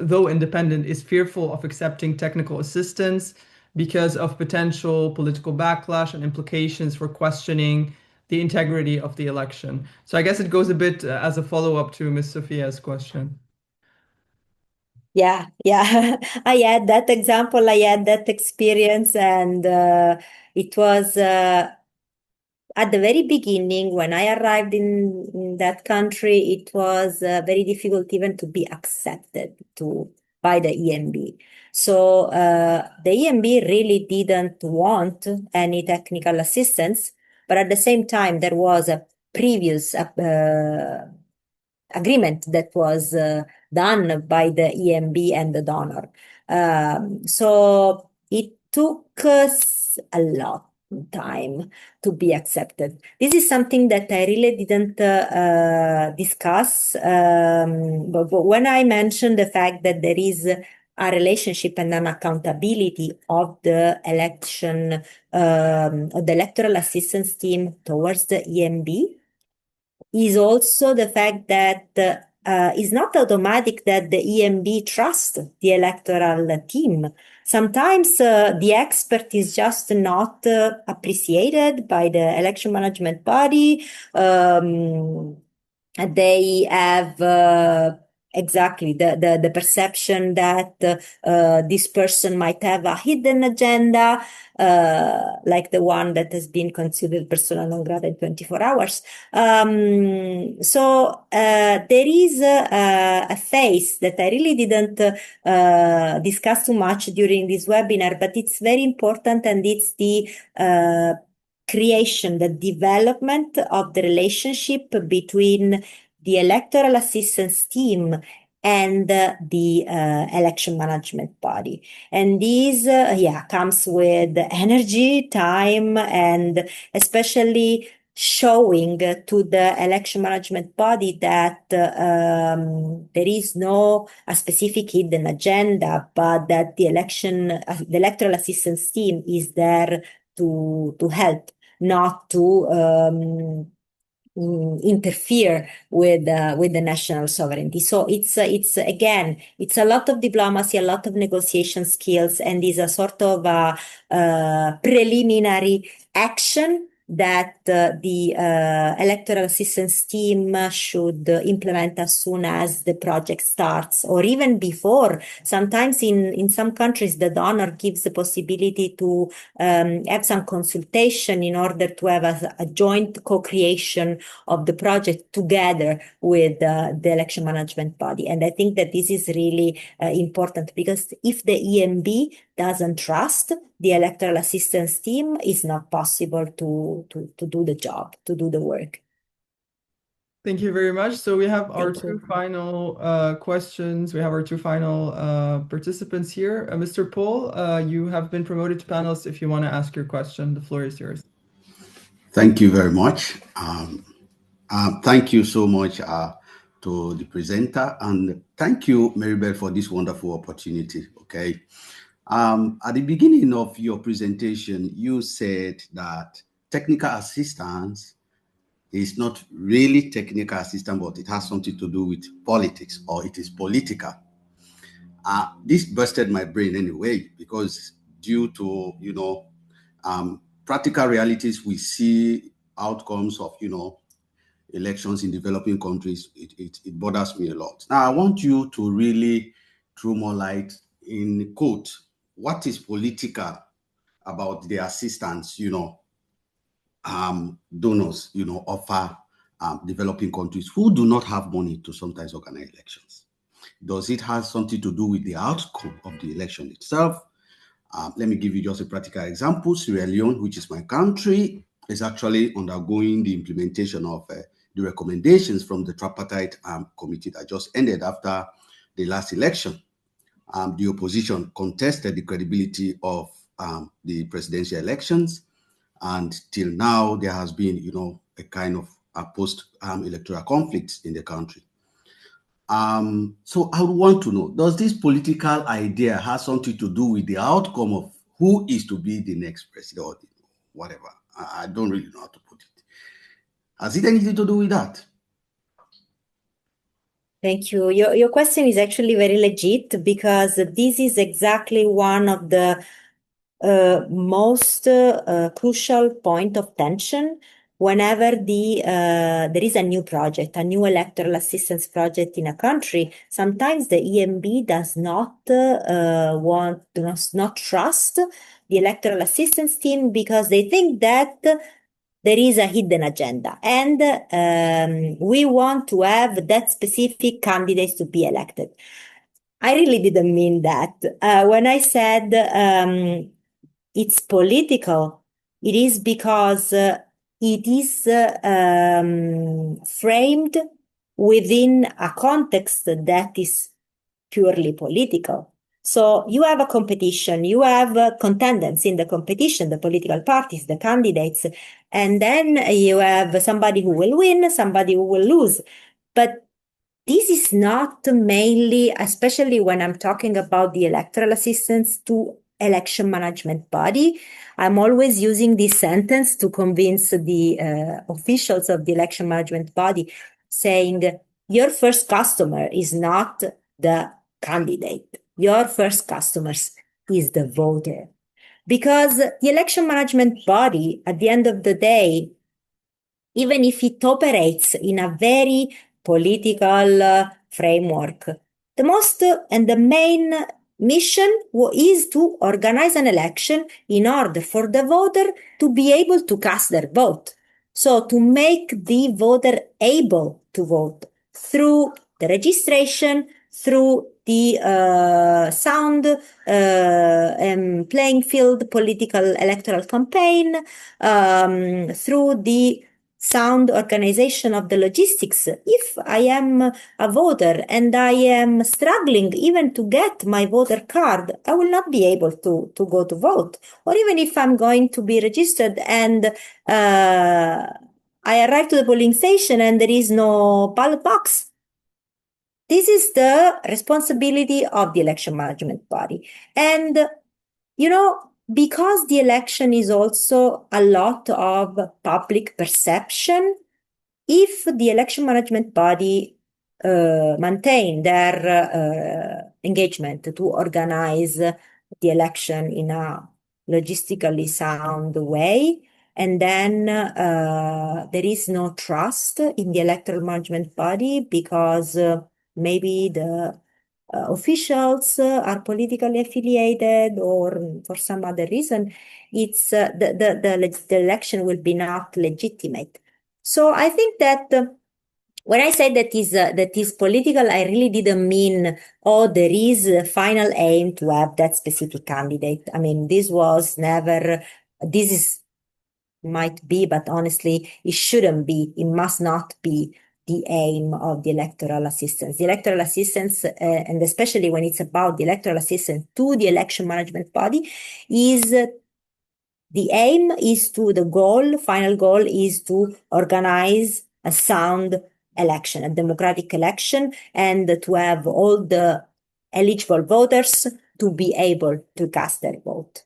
A: though independent, is fearful of accepting technical assistance because of potential political backlash and implications for questioning the integrity of the election? So I guess it goes a bit as a follow-up to Ms. Sophia's question.
C: Yeah. I had that example, I had that experience, and it was at the very beginning when I arrived in that country, it was very difficult even to be accepted by the EMB. So the EMB really didn't want any technical assistance, but at the same time, there was a previous agreement that was done by the EMB and the donor. So it took us a lot of time to be accepted. This is something that I really didn't discuss. But when I mentioned the fact that there is a relationship and an accountability of the election, of the electoral assistance team towards the EMB, is also the fact that it's not automatic that the EMB trusts the electoral team. Sometimes the expert is just not appreciated by the election management body. They have exactly the perception that this person might have a hidden agenda, like the one that has been considered persona non grata in 24 hours. So there is a phase that I really didn't discuss too much during this webinar, but it's very important, and it's the creation, the development of the relationship between the electoral assistance team and the election management body. And this, comes with energy, time, and especially showing to the election management body that there is no a specific hidden agenda, but that the electoral assistance team is there to help, not to interfere with the national sovereignty. So it's again, it's a lot of diplomacy, a lot of negotiation skills, and is a sort of preliminary action that the electoral assistance team should implement as soon as the project starts, or even before. Sometimes in some countries, the donor gives the possibility to have some consultation in order to have a joint co-creation of the project together with the election management body. And I think that this is really important, because if the EMB doesn't trust the electoral assistance team, it's not possible to do the job, to do the work.
A: Thank you very much. So we have our two final questions. We have our two final participants here. Mr. Paul, you have been promoted to panelist. If you want to ask your question, the floor is yours.
F: Thank you very much. Thank you so much to the presenter, and thank you, Maribel, for this wonderful opportunity. Okay. At the beginning of your presentation, you said that technical assistance is not really technical assistance, but it has something to do with politics, or it is political. This busted my brain anyway, because due to, practical realities, we see outcomes of, elections in developing countries. It bothers me a lot. Now, I want you to really throw more light in quote, what is political about the assistance, donors, offer developing countries who do not have money to sometimes organize elections? Does it have something to do with the outcome of the election itself? Let me give you just a practical example. Sierra Leone, which is my country, is actually undergoing the implementation of the recommendations from the tripartite committee that just ended after the last election. The opposition contested the credibility of the presidential elections, and till now there has been, a kind of a post-electoral conflict in the country. So I would want to know, does this political idea have something to do with the outcome of who is to be the next president, or whatever? I don't really know how to put it. Has it anything to do with that?
C: Thank you. Your question is actually very legit, because this is exactly one of the most crucial point of tension whenever there is a new project, a new electoral assistance project in a country. Sometimes the EMB does not trust the electoral assistance team, because they think that there is a hidden agenda, and we want to have that specific candidates to be elected. I really didn't mean that. When I said it's political, it is because it is framed within a context that is purely political. So you have a competition, you have contendants in the competition, the political parties, the candidates, and then you have somebody who will win, somebody who will lose. But this is not mainly, especially when I'm talking about the electoral assistance to election management body. I'm always using this sentence to convince the officials of the election management body, saying your first customer is not the candidate. Your first customers is the voter. Because the election management body, at the end of the day, even if it operates in a very political framework, the most and the main mission is to organize an election in order for the voter to be able to cast their vote. So to make the voter able to vote through the registration, through the sound and playing field political electoral campaign, through the sound organization of the logistics. If I am a voter and I am struggling even to get my voter card, I will not be able to go to vote. Or even if I'm going to be registered and I arrive to the polling station and there is no ballot box. This is the responsibility of the election management body. And, because the election is also a lot of public perception, if the election management body maintain their engagement to organize the election in a logistically sound way, and then there is no trust in the electoral management body because maybe the officials are politically affiliated or for some other reason, it's the election will be not legitimate. So I think that when I said that is political, I really didn't mean, there is a final aim to have that specific candidate. I mean, this might be, but honestly, it shouldn't be. It must not be the aim of the electoral assistance. The electoral assistance, and especially when it's about the electoral assistance to the election management body, final goal is to organize a sound election, a democratic election, and to have all the eligible voters to be able to cast their vote.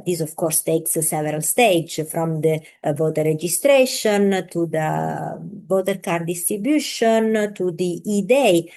C: This, of course, takes several stages from the voter registration to the voter card distribution to the E-Day.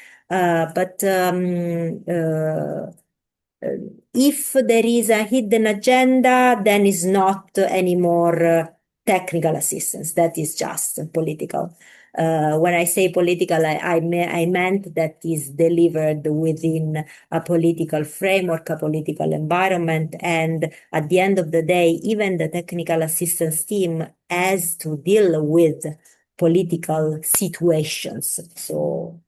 C: If there is a hidden agenda, then it's not anymore technical assistance. That is just political. When I say political, I meant that is delivered within a political framework, a political environment. And at the end of the day, even the technical assistance team has to deal with political situations. So,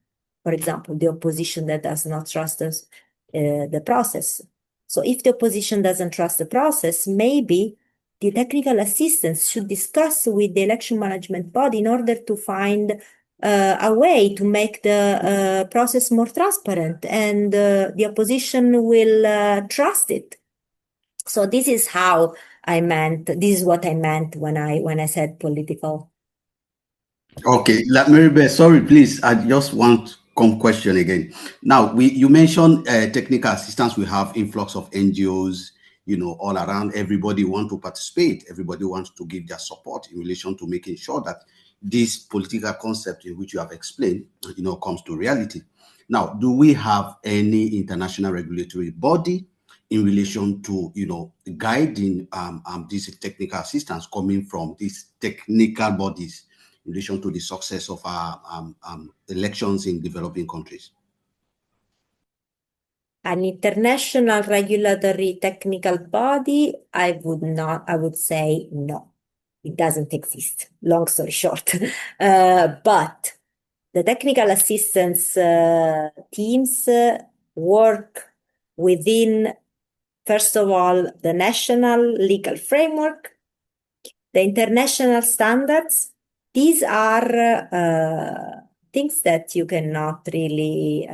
C: for example, the opposition that does not trust us, the process. So if the opposition doesn't trust the process, maybe the technical assistance should discuss with the election management body in order to find a way to make the process more transparent, and the opposition will trust it. So this is what I meant when I said political.
F: Okay, Maribel, sorry, please. I just want question again. Now, you mentioned technical assistance. We have influx of NGOs, all around. Everybody want to participate. Everybody wants to give their support in relation to making sure that this political concept in which you have explained, comes to reality. Now, do we have any international regulatory body in relation to, guiding this technical assistance coming from these technical bodies in relation to the success of our elections in developing countries?
C: An international regulatory technical body, I would say no. It doesn't exist, long story short. But the technical assistance teams work within, first of all, the national legal framework, The international standards, these are things that you cannot really,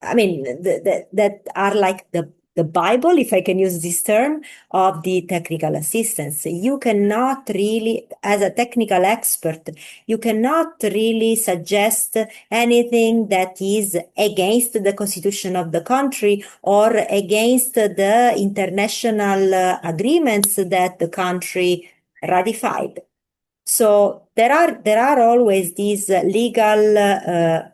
C: that are like the Bible, if I can use this term, of the technical assistance. You cannot really, as a technical expert, you cannot really suggest anything that is against the constitution of the country or against the international agreements that the country ratified. So there are always these legal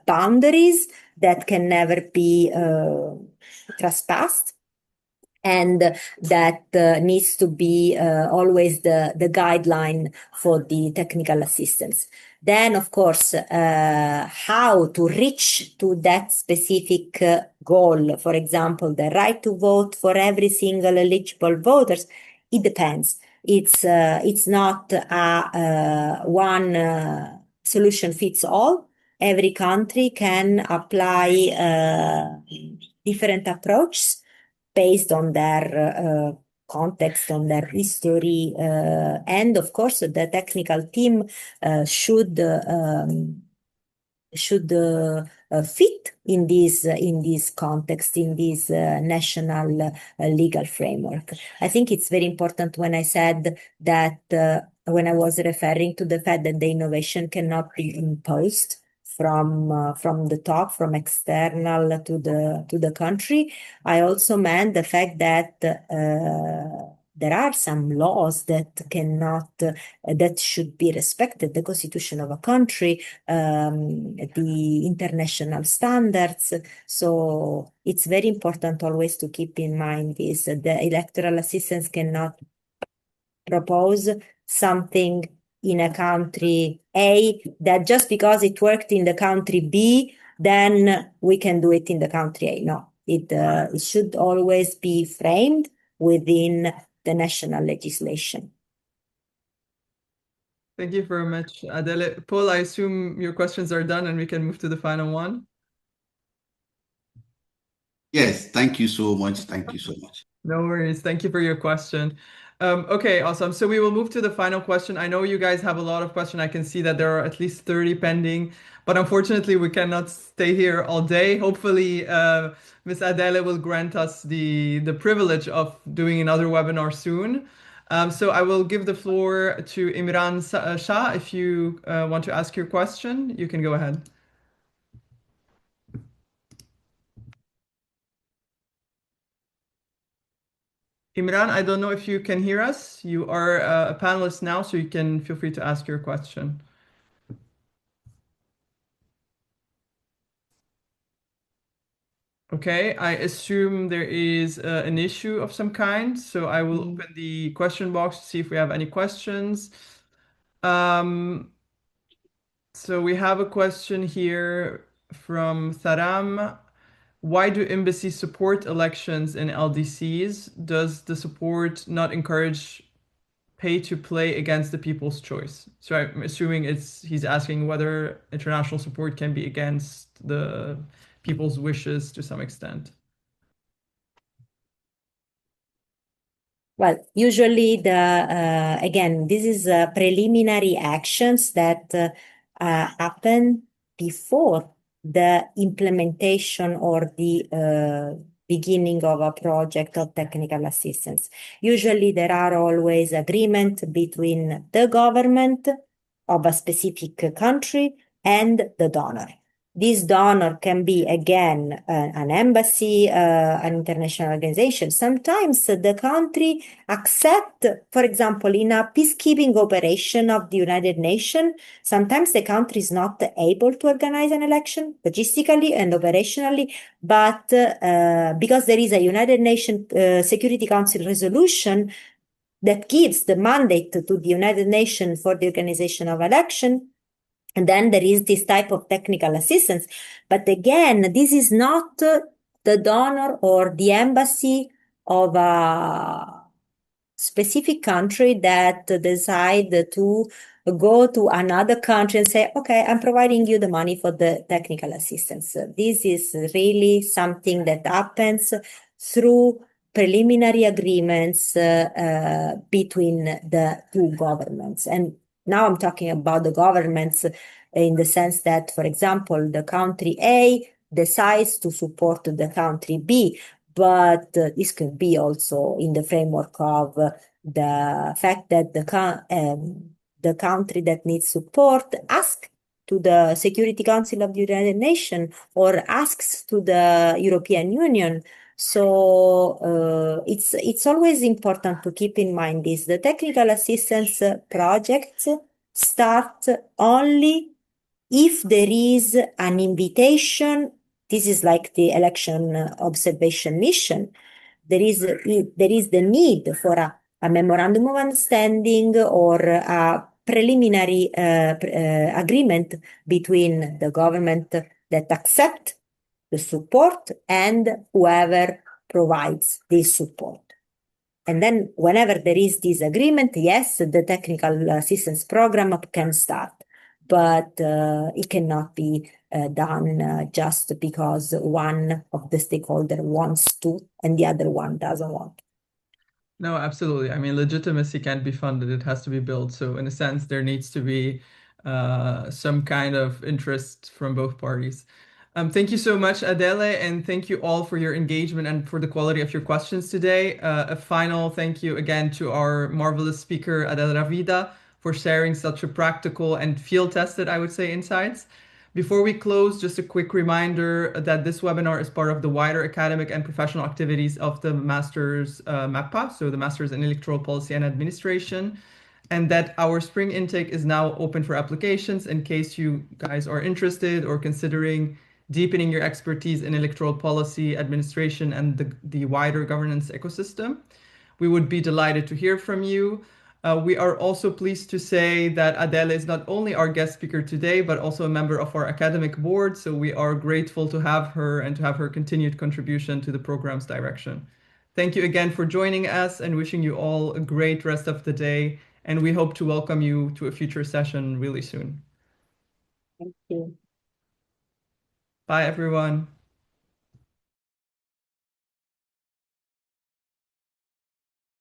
C: boundaries that can never be trespassed, and that needs to be always the guideline for the technical assistance. Then, of course, how to reach to that specific goal, for example, the right to vote for every single eligible voters, it depends. It's not a one solution fits all. Every country can apply different approaches based on their context, on their history, and of course the technical team should fit in this context, in this national legal framework. I think it's very important when I said that when I was referring to the fact that the innovation cannot be imposed from the top, from external to the country. I also meant the fact that there are some laws that cannot that should be respected, the constitution of a country, the international standards. So it's very important always to keep in mind this. The electoral assistance cannot propose something in a country A that just because it worked in the country B, then we can do it in the country A. No, it should always be framed within the national legislation.
A: Thank you very much, Adele. Paul, I assume your questions are done and we can move to the final one.
F: Yes, thank you so much. Thank you so much.
A: No worries. Thank you for your question. Okay, awesome. So we will move to the final question. I know you guys have a lot of questions. I can see that there are at least 30 pending, but unfortunately we cannot stay here all day. Hopefully, Ms. Adele will grant us the privilege of doing another webinar soon. So I will give the floor to Imran Shah. If you want to ask your question, you can go ahead. Imran, I don't know if you can hear us. You are a panelist now, so you can feel free to ask your question. Okay, I assume there is an issue of some kind, so I will open the question box to see if we have any questions. So we have a question here from Tharam. Why do embassies support elections in LDCs? Does the support not encourage pay to play against the people's choice? So I'm assuming he's asking whether international support can be against the people's wishes to some extent.
C: Well, usually again, this is preliminary actions that happen before the implementation or the beginning of a project of technical assistance. Usually there are always agreements between the government of a specific country and the donor. This donor can be, again, an embassy, an international organization. Sometimes the country accept, for example, in a peacekeeping operation of the United Nations, sometimes the country is not able to organize an election logistically and operationally, but because there is a United Nations Security Council resolution that gives the mandate to the United Nations for the organization of election, and then there is this type of technical assistance. But again, this is not the donor or the embassy of a specific country that decide to go to another country and say, okay, I'm providing you the money for the technical assistance. This is really something that happens through preliminary agreements between the two governments. And now I'm talking about the governments in the sense that, for example, the country A decides to support the country B, but this could be also in the framework of the fact that the country that needs support asks to the Security Council of the United Nations or asks to the European Union. So it's always important to keep in mind this. The technical assistance projects start only if there is an invitation. This is like the election observation mission. There is the need for a memorandum of understanding or a preliminary agreement between the government that accept the support and whoever provides this support. And then whenever there is this agreement, yes, the technical assistance program can start, but it cannot be done just because one of the stakeholders wants to and the other one doesn't want.
A: No, absolutely. I mean, legitimacy can't be funded. It has to be built. So in a sense, there needs to be some kind of interest from both parties. Thank you so much, Adele, and thank you all for your engagement and for the quality of your questions today. A final thank you again to our marvelous speaker, Adele Ravidà, for sharing such a practical and field-tested, I would say, insights. Before we close, just a quick reminder that this webinar is part of the wider academic and professional activities of the Master's MAPA, so the Master's in Electoral Policy and Administration, and that our spring intake is now open for applications in case you guys are interested or considering deepening your expertise in electoral policy, administration, and the wider governance ecosystem. We would be delighted to hear from you. We are also pleased to say that Adele is not only our guest speaker today, but also a member of our academic board. So we are grateful to have her and to have her continued contribution to the program's direction. Thank you again for joining us and wishing you all a great rest of the day. And we hope to welcome you to a future session really soon.
C: Thank you.
A: Bye, everyone.